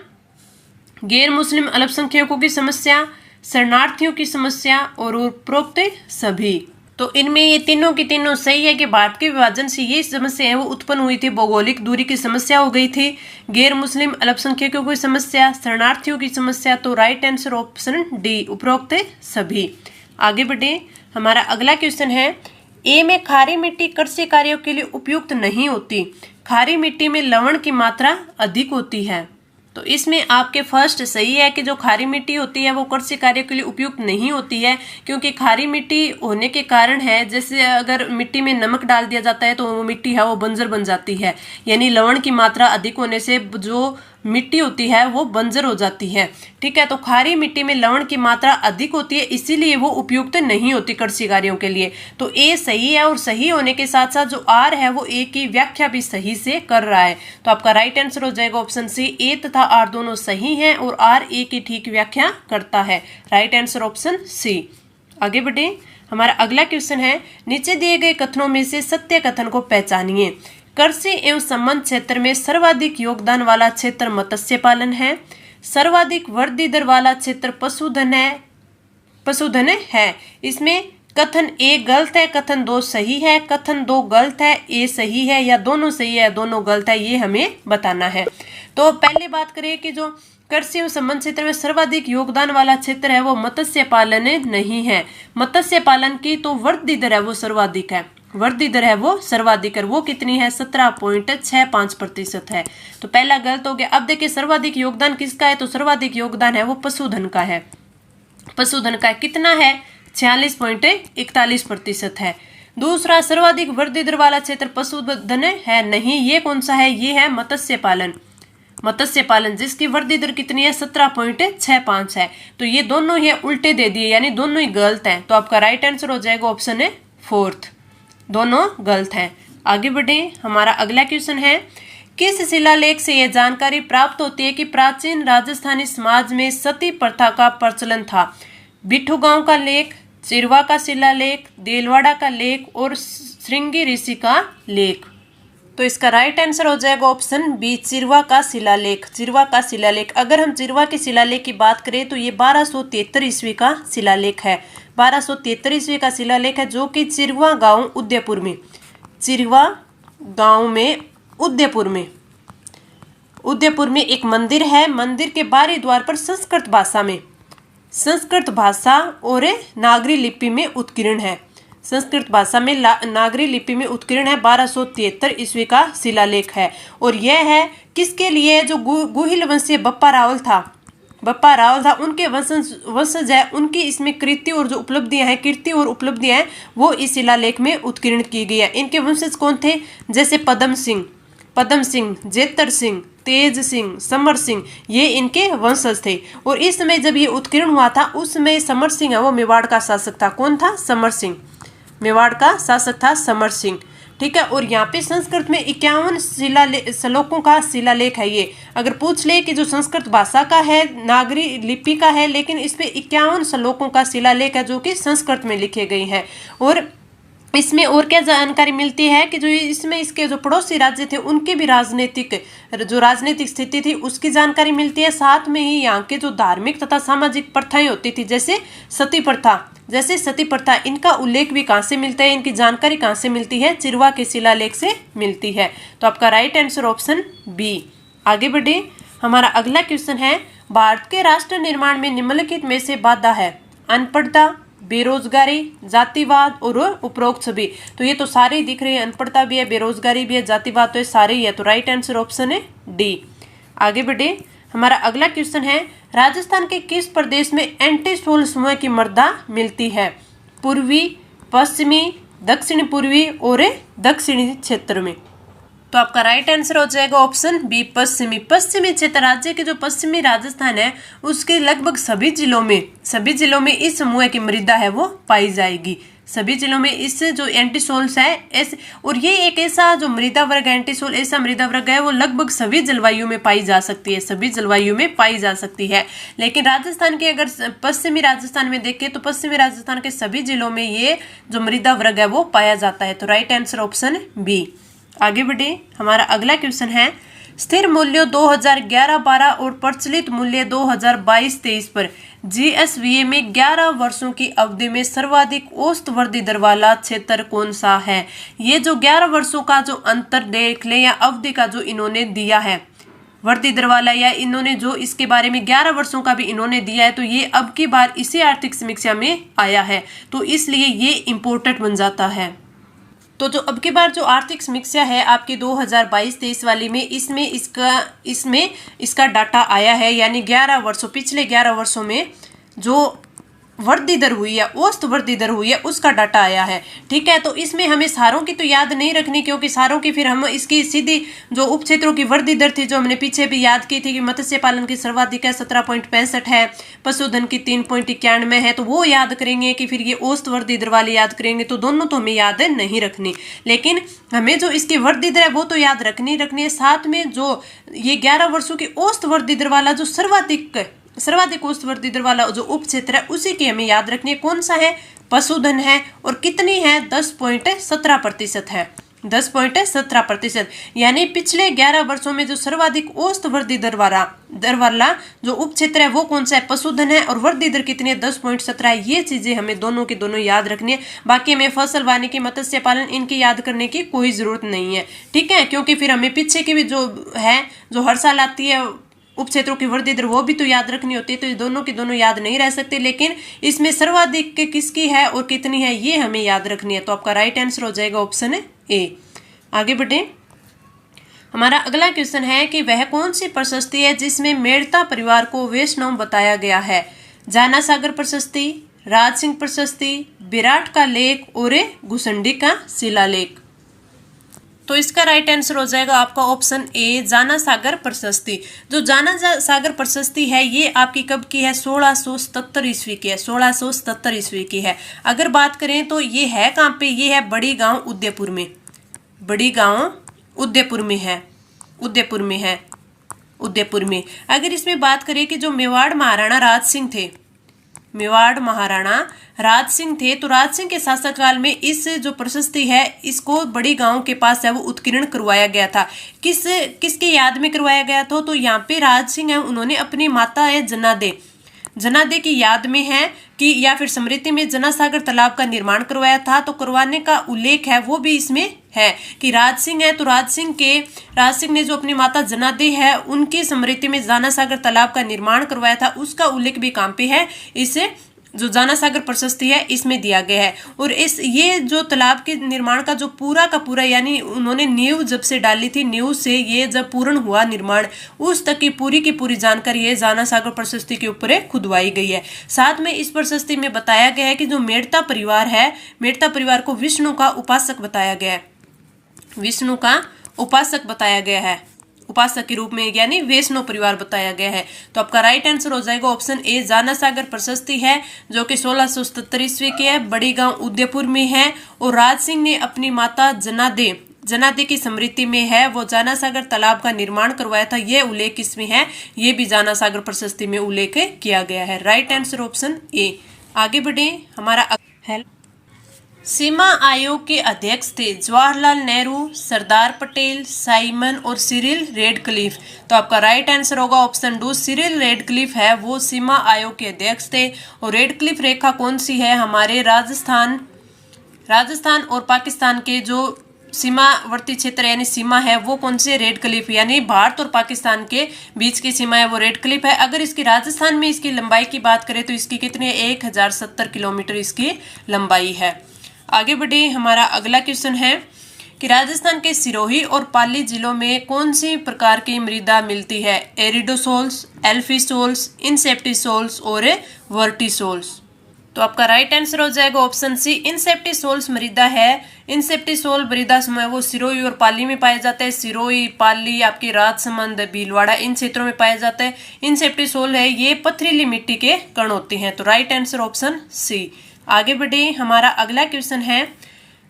गैर मुस्लिम अल्पसंख्यकों की समस्या, शरणार्थियों की समस्या और उपरोक्त सभी। तो इनमें ये तीनों की तीनों सही है कि भारत के विभाजन से ये समस्या है वो उत्पन्न हुई थी, भौगोलिक दूरी की समस्या हो गई थी, गैर मुस्लिम अल्पसंख्यकों की समस्या, शरणार्थियों की समस्या। तो राइट आंसर ऑप्शन डी, उपरोक्त सभी। आगे बढ़े, हमारा अगला क्वेश्चन है, ए में खारी मिट्टी कृषि कार्यों के लिए उपयुक्त नहीं होती, खारी मिट्टी में लवण की मात्रा अधिक होती है। तो इसमें आपके फर्स्ट सही है कि जो खारी मिट्टी होती है वो कृषि कार्य के लिए उपयुक्त नहीं होती है, क्योंकि खारी मिट्टी होने के कारण है, जैसे अगर मिट्टी में नमक डाल दिया जाता है तो वो मिट्टी है वो बंजर बन जाती है, यानी लवण की मात्रा अधिक होने से जो मिट्टी होती है वो बंजर हो जाती है। ठीक है, तो खारी मिट्टी में लवण की मात्रा अधिक होती है, इसीलिए वो उपयुक्त नहीं होती कृषि कार्यों के लिए। तो ए सही है, और सही होने के साथ साथ जो आर है वो ए की व्याख्या भी सही से कर रहा है। तो आपका राइट आंसर हो जाएगा ऑप्शन सी, ए तथा आर दोनों सही हैं और आर ए की ठीक व्याख्या करता है। Right answer option C. आगे बढ़े, हमारा अगला क्वेश्चन है, नीचे दिए गए कथनों में से सत्य कथन को पहचानिए। कृषि एवं संबंध क्षेत्र में सर्वाधिक योगदान वाला क्षेत्र मत्स्य पालन है, सर्वाधिक वृद्धि दर वाला क्षेत्र पशुधन है। इसमें कथन ए गलत है, कथन दो सही है, कथन दो गलत है, ए सही है, या दोनों सही है दोनों गलत है, ये हमें बताना है। तो पहले बात करें कि जो कृषि एवं संबंध क्षेत्र में सर्वाधिक योगदान वाला क्षेत्र है वो मत्स्य पालन नहीं है। मत्स्य पालन की तो वृद्धि दर है वो सर्वाधिक है, वृद्धि दर है वो सर्वाधिक है, वो कितनी है 17.65% है। तो पहला गलत हो गया। अब देखिए सर्वाधिक योगदान किसका है, तो सर्वाधिक योगदान है वो पशुधन का है। पशुधन का कितना है 46.41% है। दूसरा, सर्वाधिक वृद्धि दर वाला क्षेत्र पशुधन है नहीं, ये कौन सा है, ये है मत्स्य पालन। मत्स्य पालन जिसकी वृद्धि दर कितनी है 17.65 है। तो ये दोनों ही उल्टे दे दिए, यानी दोनों ही गलत हैं। तो आपका राइट आंसर हो जाएगा ऑप्शन है फोर्थ, दोनों गलत हैं। आगे बढ़े, हमारा अगला क्वेश्चन है, किस शिलालेख से यह जानकारी प्राप्त होती है कि प्राचीन राजस्थानी समाज में सती प्रथा का प्रचलन था? बिठू गांव का लेख, चिरवा का शिलालेख, देलवाड़ा का लेख और श्रृंगी ऋषि का लेख। तो इसका राइट आंसर हो जाएगा ऑप्शन बी, चिरवा का शिलालेख। चिरवा का शिलालेख, अगर हम चिरवा के शिलालेख की बात करें तो ये 1273 ईस्वी का शिलालेख है। 1273 ईस्वी का शिलालेख है, जो कि चिरवा गांव उदयपुर में, चिरवा गांव में उदयपुर में एक मंदिर है। मंदिर के बाहरी द्वार पर संस्कृत भाषा और नागरी लिपि में उत्कीर्ण है। संस्कृत भाषा में नागरी लिपि में उत्कीर्ण है। 1273 ईस्वी का शिलालेख है। और यह है किसके लिए? जो गुहिल वंशीय बप्पा रावल था, उनके वंशज है, उनकी इसमें कीर्ति और उपलब्धियां हैं वो इस शिलालेख में उत्कीर्ण की गई है। इनके वंशज कौन थे? जैसे पदम सिंह, जेतर सिंह, तेज सिंह, समर सिंह, ये इनके वंशज थे। और इस समय जब ये उत्कीर्ण हुआ था, उस समय समर सिंह है वो मेवाड़ का शासक था। कौन था? समर सिंह, मेवाड़ का शासक था समर सिंह। ठीक है। और यहाँ पे संस्कृत में 51 श्लोकों का शिलालेख है। ये अगर पूछ ले कि जो संस्कृत भाषा का है, नागरी लिपि का है, लेकिन इस पे 51 श्लोकों का शिलालेख है जो कि संस्कृत में लिखे गए हैं। और इसमें और क्या जानकारी मिलती है कि जो इसमें इसके जो पड़ोसी राज्य थे उनकी भी राजनीतिक स्थिति थी उसकी जानकारी मिलती है। साथ में ही यहाँ के जो धार्मिक तथा सामाजिक प्रथाएं होती थी, जैसे सती प्रथा, इनका उल्लेख भी कहाँ से मिलता है, इनकी जानकारी कहाँ से मिलती है? चिरवा के शिलालेख से मिलती है। तो आपका राइट आंसर ऑप्शन बी। आगे बढ़े, हमारा अगला क्वेश्चन है, भारत के राष्ट्र निर्माण में निम्नलिखित में से बाधा है? अनपढ़ता, बेरोजगारी, जातिवाद और उपरोक्त सभी। तो ये तो सारे ही दिख रहे हैं, अनपढ़ता भी है, बेरोजगारी भी है, जातिवाद तो ये सारे ही है। तो राइट आंसर ऑप्शन है डी। आगे बढ़े, हमारा अगला क्वेश्चन है, राजस्थान के किस प्रदेश में एंटीसोल समूह की मृदा मिलती है? पूर्वी, पश्चिमी, दक्षिण पूर्वी और दक्षिणी क्षेत्र में। तो आपका राइट आंसर हो जाएगा ऑप्शन बी, पश्चिमी क्षेत्र। राज्य के जो पश्चिमी राजस्थान है उसके लगभग सभी जिलों में इस समूह की मृदा है वो पाई जाएगी। सभी जिलों में इस जो एंटीसोल्स है ऐसे, और ये एक ऐसा जो मृदा वर्ग एंटीसोल ऐसा मृदा वर्ग है वो लगभग सभी जलवायु में पाई जा सकती है। लेकिन राजस्थान के अगर पश्चिमी राजस्थान में देखें तो पश्चिमी राजस्थान के सभी जिलों में ये जो मृदा वर्ग है वो पाया जाता है। तो राइट आंसर ऑप्शन बी। आगे बढ़े, हमारा अगला क्वेश्चन है, स्थिर मूल्य 2011-12 और प्रचलित मूल्य 2022-23 पर जीएसवीए में 11 वर्षों की अवधि में सर्वाधिक औसत वृद्धि दर वाला क्षेत्र कौन सा है? ये जो 11 वर्षों का जो अंतर देख ले या अवधि का जो इन्होंने दिया है वृद्धि दर वाला, या इन्होंने जो इसके बारे में 11 वर्षों का भी इन्होंने दिया है, तो ये अब की बार इसी आर्थिक समीक्षा में आया है, तो इसलिए ये इम्पोर्टेंट बन जाता है। तो जो अब की बार जो आर्थिक समीक्षा है आपकी 2022-23 वाली में, इसमें इसका डाटा आया है, यानी पिछले 11 वर्षों में जो वृद्धि दर हुई है, औसत वृद्धि दर हुई है, उसका डाटा आया है। ठीक है। तो इसमें हमें सारों की तो याद नहीं रखनी, क्योंकि सारों की फिर हम इसकी सीधी जो उप क्षेत्रों की वृद्धि दर थी जो हमने पीछे भी याद की थी कि मत्स्य पालन की सर्वाधिक है 17.65 है, पशुधन की 3.91 है, तो वो याद करेंगे कि फिर ये औसत वृद्धि दर वाली याद करेंगे, तो दोनों तो हमें याद नहीं रखनी। लेकिन हमें जो इसकी वृद्धि दर है वो तो याद रखनी है, साथ में जो ये 11 वर्षों की औसत वृद्धि दर वाला जो सर्वाधिक औसत वृद्धि दर वाला जो उप क्षेत्र है उसी की हमें याद रखनी है। कौन सा है? पशुधन है। और कितनी है? 10.17% है। 10.17%, यानी पिछले 11 वर्षों में जो सर्वाधिक औसत वृद्धि दर वाला जो उप क्षेत्र है वो कौन सा है? पशुधन है। और वृद्धि दर कितनी है? 10.17 है। ये चीजें हमें दोनों की दोनों याद रखनी है। बाकी हमें फसल वानिकी, मत्स्य पालन, इनकी याद करने की कोई जरूरत नहीं है। ठीक है। क्योंकि फिर हमें पीछे की भी जो हर साल आती है उप क्षेत्रों की वृद्धि दर वो भी तो याद रखनी होती है, तो ये दोनों की दोनों याद नहीं रह सकते। लेकिन इसमें सर्वाधिक किसकी है और कितनी है ये हमें याद रखनी है। तो आपका राइट आंसर हो जाएगा ऑप्शन ए। आगे बढ़े, हमारा अगला क्वेश्चन है कि वह कौन सी प्रशस्ति है जिसमें मेड़ता परिवार को वैष्णव बताया गया है? जाना सागर प्रशस्ति, राज सिंह प्रशस्ति, विराट का लेख और घुसंडी का शिलालेख। तो इसका राइट आंसर हो जाएगा आपका ऑप्शन ए, जाना सागर प्रशस्ति। जो जाना सागर प्रशस्ति है ये आपकी कब की है? 1677 ईस्वी की है। 1677 ईस्वी की है। अगर बात करें तो ये है कहाँ पे? ये है बड़ी गांव उदयपुर में। बड़ी गांव उदयपुर में। अगर इसमें बात करें कि जो मेवाड़ महाराणा राज सिंह थे, मेवाड़ महाराणा राज सिंह थे। तो राज सिंह के शासनकाल में इस जो प्रशस्ति है इसको बड़ी गांव के पास है वो उत्कीर्ण करवाया गया था। किसके याद में करवाया गया था? तो यहाँ पे राज सिंह है उन्होंने अपनी माता है जनादे की याद में है कि या फिर स्मृति में जनासागर तालाब का निर्माण करवाया था। तो करवाने का उल्लेख है वो भी इसमें है कि राज सिंह है, तो राज सिंह ने जो अपनी माता जनादे है उनकी स्मृति में जनासागर तालाब का निर्माण करवाया था, उसका उल्लेख भी कहाँ पे है? इस जो जनासागर प्रशस्ति है इसमें दिया गया है। और ये जो तालाब के निर्माण का जो पूरा का पूरा यानी उन्होंने नींव जब से डाली थी, नींव से ये जब पूर्ण हुआ निर्माण उस तक की पूरी जानकारी ये जनासागर प्रशस्ति के ऊपर खुदवाई गई है। साथ में इस प्रशस्ति में बताया गया है कि जो मेड़ता परिवार है, मेड़ता परिवार को विष्णु का उपासक बताया गया है, विष्णु का उपासक बताया गया है, उपासक के रूप में यानी वैष्णव परिवार बताया गया है। तो आपका राइट आंसर हो जाएगा ऑप्शन ए जनासागर प्रशस्ति है जो कि 1677 ईस्वी की है, बड़ी गांव उदयपुर में है। और राज सिंह ने अपनी माता जनादे की स्मृति में है वो जनासागर तालाब का निर्माण करवाया था, ये उल्लेख इसमें है, ये भी जनासागर प्रशस्ति में उल्लेख किया गया है। Right answer option A. आगे बढ़े, हमारा सीमा आयोग के अध्यक्ष थे जवाहरलाल नेहरू, सरदार पटेल, साइमन और सिरिल रेडक्लिफ। तो आपका राइट आंसर होगा ऑप्शन डू, सिरिल रेडक्लिफ है वो सीमा आयोग के अध्यक्ष थे। और रेडक्लिफ रेखा कौन सी है? हमारे राजस्थान और पाकिस्तान के जो सीमावर्ती क्षेत्र यानी सीमा है वो कौन से? रेडक्लिफ, यानी भारत और पाकिस्तान के बीच की सीमा है वो रेडक्लिफ है। अगर इसकी राजस्थान में इसकी लंबाई की बात करें तो इसकी कितनी है? 1070 किलोमीटर इसकी लंबाई है। आगे बढ़े, हमारा अगला क्वेश्चन है कि राजस्थान के सिरोही और पाली जिलों में कौन सी प्रकार की मृदा मिलती है? एरिडोसोल्स, एल्फीसोल्स, इंसेप्टिसोल्स और वर्टिसोल्स। तो आपका राइट आंसर हो जाएगा ऑप्शन सी, इंसेप्टिसोल्स मृदा है। इंसेप्टिसोल मृदा समूह वो सिरोही और पाली में पाया जाता है। सिरोही, पाली, आपके राजसमंद, भीलवाड़ा इन क्षेत्रों में पाया जाता है। इंसेप्टिसोल है ये पथरीली मिट्टी के कण होते हैं। तो राइट आंसर ऑप्शन सी। आगे बढ़े, हमारा अगला क्वेश्चन है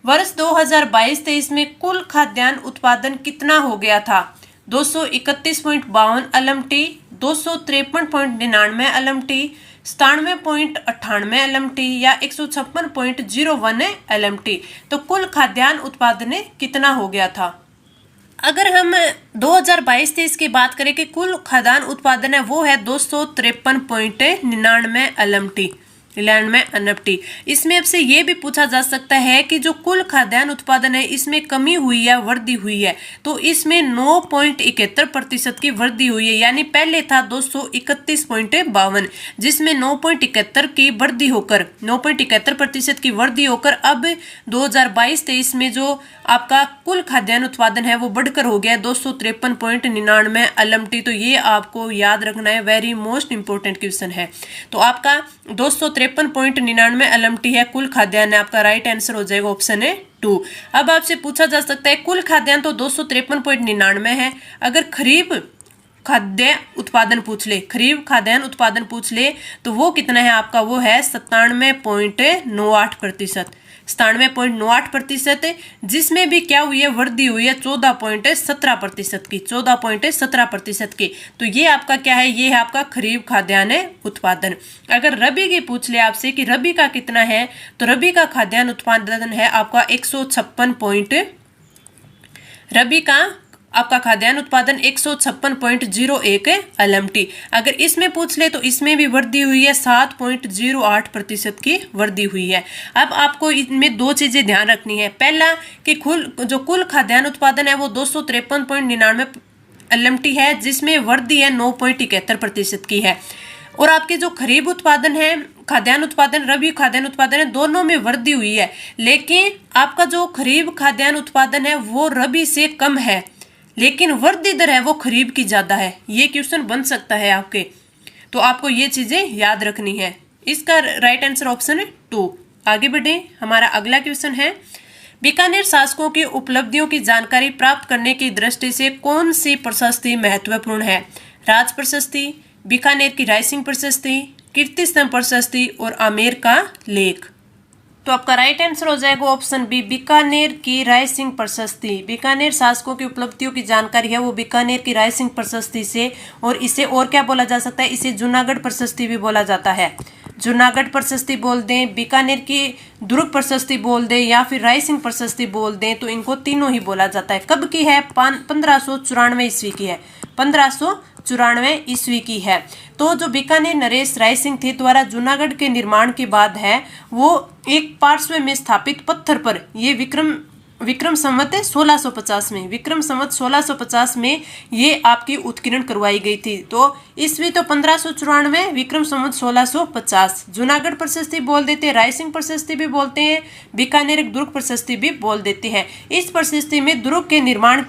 वर्ष 2022-23 में कुल खाद्यान्न उत्पादन कितना हो गया था? 231.52 LMT, 253.99 LMT, 97.98 LMT या 156.01 LMT। तो कुल खाद्यान्न उत्पादन कितना हो गया था? अगर हम 2022-23 की बात करें कि कुल खाद्यान्न उत्पादन है वो है 253.99 LMT। इसमें अब से ये भी पूछा जा सकता है कि जो कुल खाद्यान्न उत्पादन है इसमें कमी हुई है, वृद्धि हुई है? तो इसमें 9.71% की वृद्धि हुई है, यानी पहले था 231.52 जिसमें 9.71 की वृद्धि होकर 9.71% की वृद्धि होकर अब 2022-23 में जो आपका कुल खाद्यान्न उत्पादन है वो बढ़कर हो गया 253.99 LMT। तो ये आपको याद रखना है, वेरी मोस्ट इंपोर्टेंट क्वेश्चन है। तो आपका 253.99 LMT है कुल खाद्यान्न है, आपका राइट आंसर हो जाएगा ऑप्शन है 2। अब आपसे पूछा जा सकता है कुल खाद्यान्न तो 253.99 है, अगर खरीफ खाद्य उत्पादन पूछ ले, खरीफ खाद्यान्न उत्पादन पूछ ले तो वो कितना है आपका? वो है 97.98%, 97.98%, जिसमें भी क्या हुई है? वृद्धि हुई है 14.17% की, 14.17% की। तो ये आपका क्या है? ये है आपका खरीफ खाद्यान्न उत्पादन। अगर रबी की पूछ ले आपसे कि रबी का कितना है, तो रबी का खाद्यान्न उत्पादन है आपका 156 रबी का आपका खाद्यान्न उत्पादन 156.01 LMT। अगर इसमें पूछ ले तो इसमें भी वृद्धि हुई है 7.08% की वृद्धि हुई है। अब आपको इनमें दो चीजें ध्यान रखनी है। पहला कि कुल खाद्यान्न उत्पादन है वो 253.99 LMT है जिसमें वृद्धि है 9.71% की है। और आपके जो खरीफ उत्पादन है खाद्यान्न उत्पादन, रबी खाद्यान्न उत्पादन है, दोनों में वृद्धि हुई है, लेकिन आपका जो खरीफ खाद्यान्न उत्पादन है वो रबी से कम है, लेकिन वृद्धि दर है वो खरीफ की ज्यादा है। ये क्वेश्चन बन सकता है आपके, तो आपको ये चीजें याद रखनी है। इसका राइट आंसर ऑप्शन है 2। आगे बढ़े, हमारा अगला क्वेश्चन है बीकानेर शासकों की उपलब्धियों की जानकारी प्राप्त करने की दृष्टि से कौन सी प्रशस्ति महत्वपूर्ण है? राज प्रशस्ति, बीकानेर की रायसिंह प्रशस्ति, कीर्ति स्तंभ प्रशस्ति और आमेर का लेख। तो आपका राइट आंसर हो जाएगा ऑप्शन बी, बीकानेर की रायसिंह प्रशस्ति। बीकानेर शासकों की उपलब्धियों की जानकारी है वो बीकानेर की रायसिंह प्रशस्ति से, और इसे और क्या बोला जा सकता है? इसे जूनागढ़ प्रशस्ति भी बोला जाता है। जूनागढ़ प्रशस्ति बोल दें, बीकानेर की दुर्ग प्रशस्ति बोल दें या फिर रायसिंह प्रशस्ति बोल दें, तो इनको तीनों ही बोला जाता है। कब की है? 1594 ईस्वी की है। 1594 ईस्वी की है। तो जो बीकानेर नरेश राय सिंह थे द्वारा जूनागढ़ के निर्माण के बाद है, वो एक पार्श्व में स्थापित पत्थर पर, ये विक्रम संवत 1650 में, विक्रम संवत 1650 में ये आपकी उत्कीर्ण करवाई गई थी। तो ईस्वी तो 1594, विक्रम संवत 1650। जूनागढ़ प्रशस्ति बोल देते हैं, रायसिंह प्रशस्ति भी बोलते हैं, बीकानेर दुर्ग प्रशस्ति भी बोल देते हैं। इस प्रशस्ति में दुर्ग के निर्माण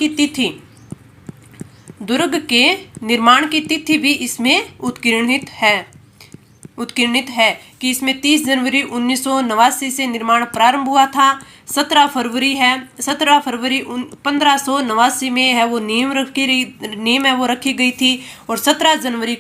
की तिथि भी इसमें उत्कीर्णित है कि इसमें 30 जनवरी 1989 से निर्माण प्रारंभ हुआ था। 17 फरवरी 1589 में है वो नींव रखी गई थी और 17 जनवरी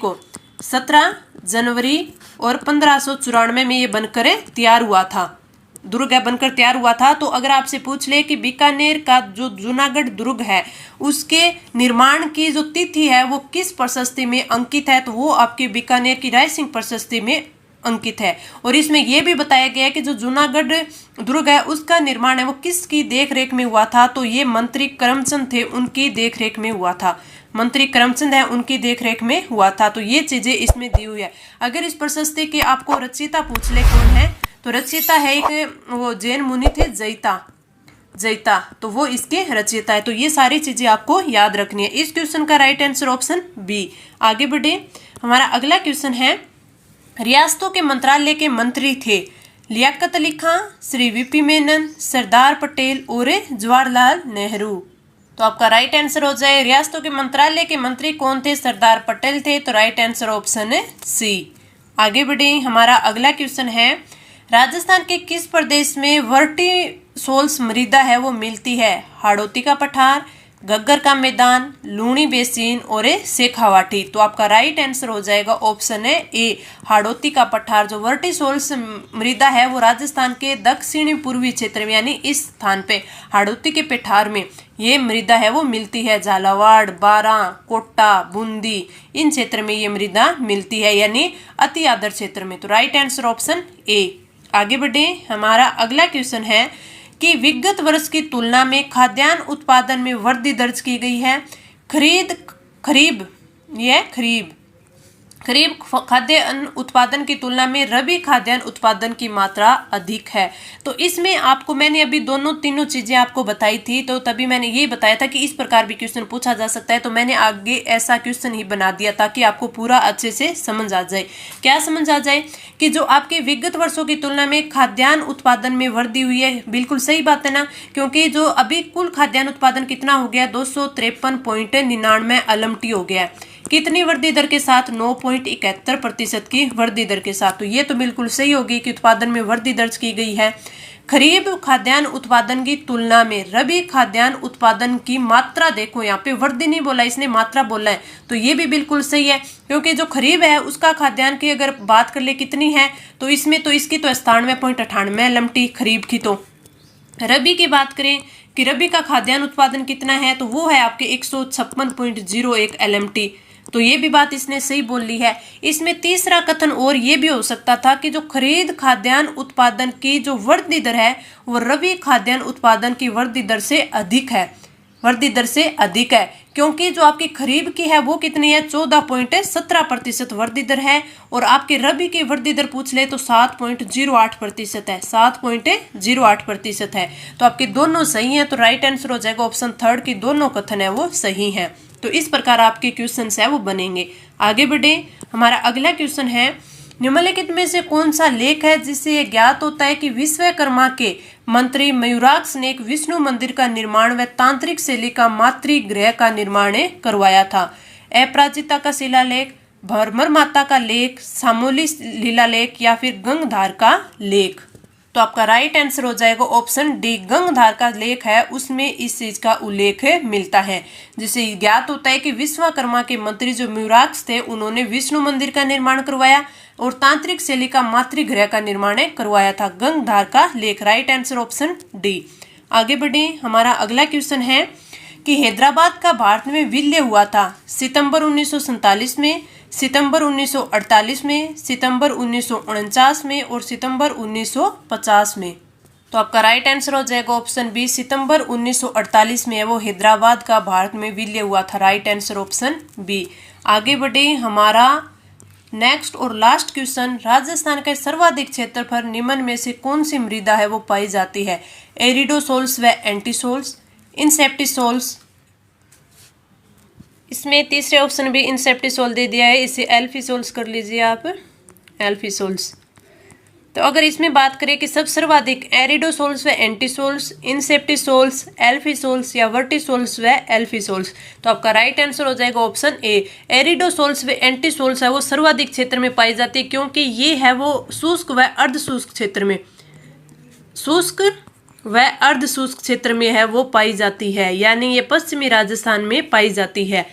और 1594 में ये बनकर तैयार हुआ था, दुर्ग है बनकर तैयार हुआ था। तो अगर आपसे पूछ ले कि बीकानेर का जो जूनागढ़ दुर्ग है उसके निर्माण की जो तिथि है वो किस प्रशस्ति में अंकित है, तो वो आपके बीकानेर की रायसिंह प्रशस्ति में अंकित है। और इसमें यह भी बताया गया है कि जो जूनागढ़ दुर्ग है उसका निर्माण है वो किसकी देखरेख में हुआ था, तो ये मंत्री करमचंद थे, उनकी देखरेख में हुआ था। मंत्री करमचंद है, उनकी देखरेख में हुआ था। तो ये चीजें इसमें दी हुई है। अगर इस प्रशस्ति के आपको रचयिता पूछ ले कौन है, तो रचयिता है एक वो जैन मुनि थे, जैता, तो वो इसके रचयिता है। तो ये सारी चीजें आपको याद रखनी है। इस क्वेश्चन का राइट आंसर ऑप्शन बी। आगे बढ़े, हमारा अगला क्वेश्चन है, रियासतों के मंत्रालय के मंत्री थे लियाकत अली खां, श्री वीपी मेनन, सरदार पटेल और जवाहरलाल नेहरू। तो आपका राइट आंसर हो जाए, रियासतों के मंत्रालय के मंत्री कौन थे? सरदार पटेल थे। तो राइट आंसर ऑप्शन है सी। आगे बढ़े, हमारा अगला क्वेश्चन है, राजस्थान के किस प्रदेश में वर्टिसोल्स मृदा है वो मिलती है? हाड़ौती का पठार, गग्गर का मैदान, लूणी बेसिन और शेखावाटी। तो आपका राइट आंसर हो जाएगा ऑप्शन है ए, हाड़ौती का पठार। जो वर्टिसोल्स मृदा है वो राजस्थान के दक्षिणी पूर्वी क्षेत्र में, यानी इस स्थान पे हाड़ौती के पठार में ये मृदा है वो मिलती है। झालावाड़, बारां, कोटा, बूंदी, इन क्षेत्र में ये मृदा मिलती है, यानी अति आर्द्र क्षेत्र में। तो राइट आंसर ऑप्शन ए। आगे बढ़े, हमारा अगला क्वेश्चन है कि विगत वर्ष की तुलना में खाद्यान्न उत्पादन में वृद्धि दर्ज की गई है। खरीफ खाद्यान्न उत्पादन की तुलना में रबी खाद्यान्न उत्पादन की मात्रा अधिक है। तो इसमें आपको मैंने अभी तीनों चीजें आपको बताई थी, तो तभी मैंने ये बताया था कि इस प्रकार भी क्वेश्चन पूछा जा सकता है। तो मैंने आगे ऐसा क्वेश्चन ही बना दिया ताकि आपको पूरा अच्छे से समझ आ जाए। क्या समझ आ जाए? कि जो आपके विगत वर्षों की तुलना में खाद्यान्न उत्पादन में वृद्धि हुई है। बिल्कुल सही बात है ना, क्योंकि जो अभी कुल खाद्यान्न उत्पादन कितना हो गया? 253.99 LMT हो गया। कितनी वृद्धि दर के साथ? 9.71% की वृद्धि दर के साथ। तो ये तो बिल्कुल सही होगी कि उत्पादन में वृद्धि दर्ज की गई है। खरीफ खाद्यान्न उत्पादन की तुलना में रबी खाद्यान्न उत्पादन की मात्रा, देखो यहाँ पे वृद्धि नहीं बोला, इसने मात्रा बोला है, तो ये भी बिल्कुल सही है। क्योंकि जो खरीफ है उसका खाद्यान्न की अगर बात कर ले कितनी है, तो इसमें तो इसकी तो 97.98 LMT खरीफ की। तो रबी की बात करें कि रबी का खाद्यान्न उत्पादन कितना है, तो वो है आपके 156.01 LMT। तो ये भी बात इसने सही बोल ली है। इसमें तीसरा कथन और ये भी हो सकता था कि जो खरीद खाद्यान्न उत्पादन की जो वृद्धि दर है वो रबी खाद्यान्न उत्पादन की वृद्धि दर से अधिक है, क्योंकि जो आपकी खरीफ की है वो कितनी है? 14.17% वृद्धि दर है। और आपके रबी की वृद्धि दर पूछ ले तो 7.08% है, 7.08% है। तो आपके दोनों सही हैं। तो राइट आंसर हो जाएगा ऑप्शन थर्ड की दोनों कथन है वो सही हैं। तो इस प्रकार आपके क्वेश्चन है वो बनेंगे। आगे बढ़े, हमारा अगला क्वेश्चन है, निम्नलिखित में से कौन सा लेख है जिससे यह ज्ञात होता है कि विश्वकर्मा के मंत्री मयूराक्ष ने एक विष्णु मंदिर का निर्माण व तांत्रिक शैली का मातृगृह का निर्माण करवाया था? अपराजिता का शिलालेख, भरमर माता का लेख, सामोली लीलालेख या फिर गंगधार का लेख? तो आपका राइट आंसर हो जाएगा ऑप्शन डी, गंगधार का लेख है उसमें इस चीज का उल्लेख मिलता है, जिससे ज्ञात होता है कि विश्वकर्मा के मंत्री जो मयूराक्ष थे उन्होंने विष्णु मंदिर का निर्माण करवाया और तांत्रिक शैली का मातृगृह का निर्माण करवाया था। गंगधार का लेख, राइट आंसर ऑप्शन डी। आगे बढ़े, हमारा अगला क्वेश्चन है कि हैदराबाद का भारत में विलय हुआ था? सितंबर 1947 में, सितंबर 1948 में, सितंबर 1949 में और सितंबर 1950 में। तो आपका राइट आंसर हो जाएगा ऑप्शन बी, सितंबर 1948 में वो हैदराबाद का भारत में विलय हुआ था। Right answer option B. आगे बढ़े, हमारा नेक्स्ट और लास्ट क्वेश्चन, राजस्थान के सर्वाधिक क्षेत्रफल निम्न में से कौन सी मृदा है वो पाई जाती है? एरिडोसोल्स व एंटीसोल्स, इंसेप्टिसोल्स। इसमें तीसरे ऑप्शन भी इंसेप्टिसोल दे दिया है, इसे एल्फिसोल्स कर लीजिए आप, एल्फिसोल्स। तो अगर इसमें बात करें कि सब सर्वाधिक एरिडोसोल्स व एंटीसोल्स, इंसेप्टिसोल्स, एल्फिसोल्स या वर्टिसोल्स व एल्फिसोल्स, तो आपका राइट आंसर हो जाएगा ऑप्शन ए। एरिडोसोल्स व एंटीसोल्स है वो सर्वाधिक क्षेत्र में पाई जाती है, क्योंकि ये है वो शुष्क व अर्धशुष्क क्षेत्र में, शुष्क व अर्धशुष्क क्षेत्र में है वो पाई जाती है, यानी ये पश्चिमी राजस्थान में पाई जाती है,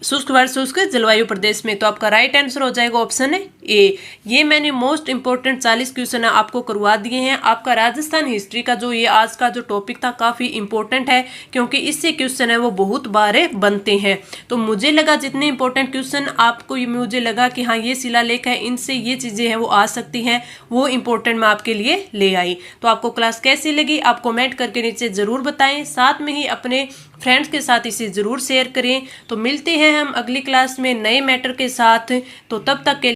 शुष्क व शुष्क जलवायु प्रदेश में। तो आपका राइट आंसर हो जाएगा ऑप्शन ए। ये मैंने मोस्ट इंपोर्टेंट 40 क्वेश्चन आपको करवा दिए हैं। आपका राजस्थान हिस्ट्री का जो ये आज का जो टॉपिक था काफ़ी इंपॉर्टेंट है, क्योंकि इससे क्वेश्चन है वो बहुत बार बनते हैं। तो मुझे लगा जितने इंपॉर्टेंट क्वेश्चन आपको, मुझे लगा कि हाँ ये शिलालेख है, इनसे ये चीज़ें हैं वो आ सकती हैं, वो इंपॉर्टेंट मैं आपके लिए ले आई। तो आपको क्लास कैसी लगी आप कमेंट करके नीचे ज़रूर बताएं, साथ में ही अपने फ्रेंड्स के साथ इसे ज़रूर शेयर करें। तो मिलते हैं हम अगली क्लास में नए मैटर के साथ, तो तब तक के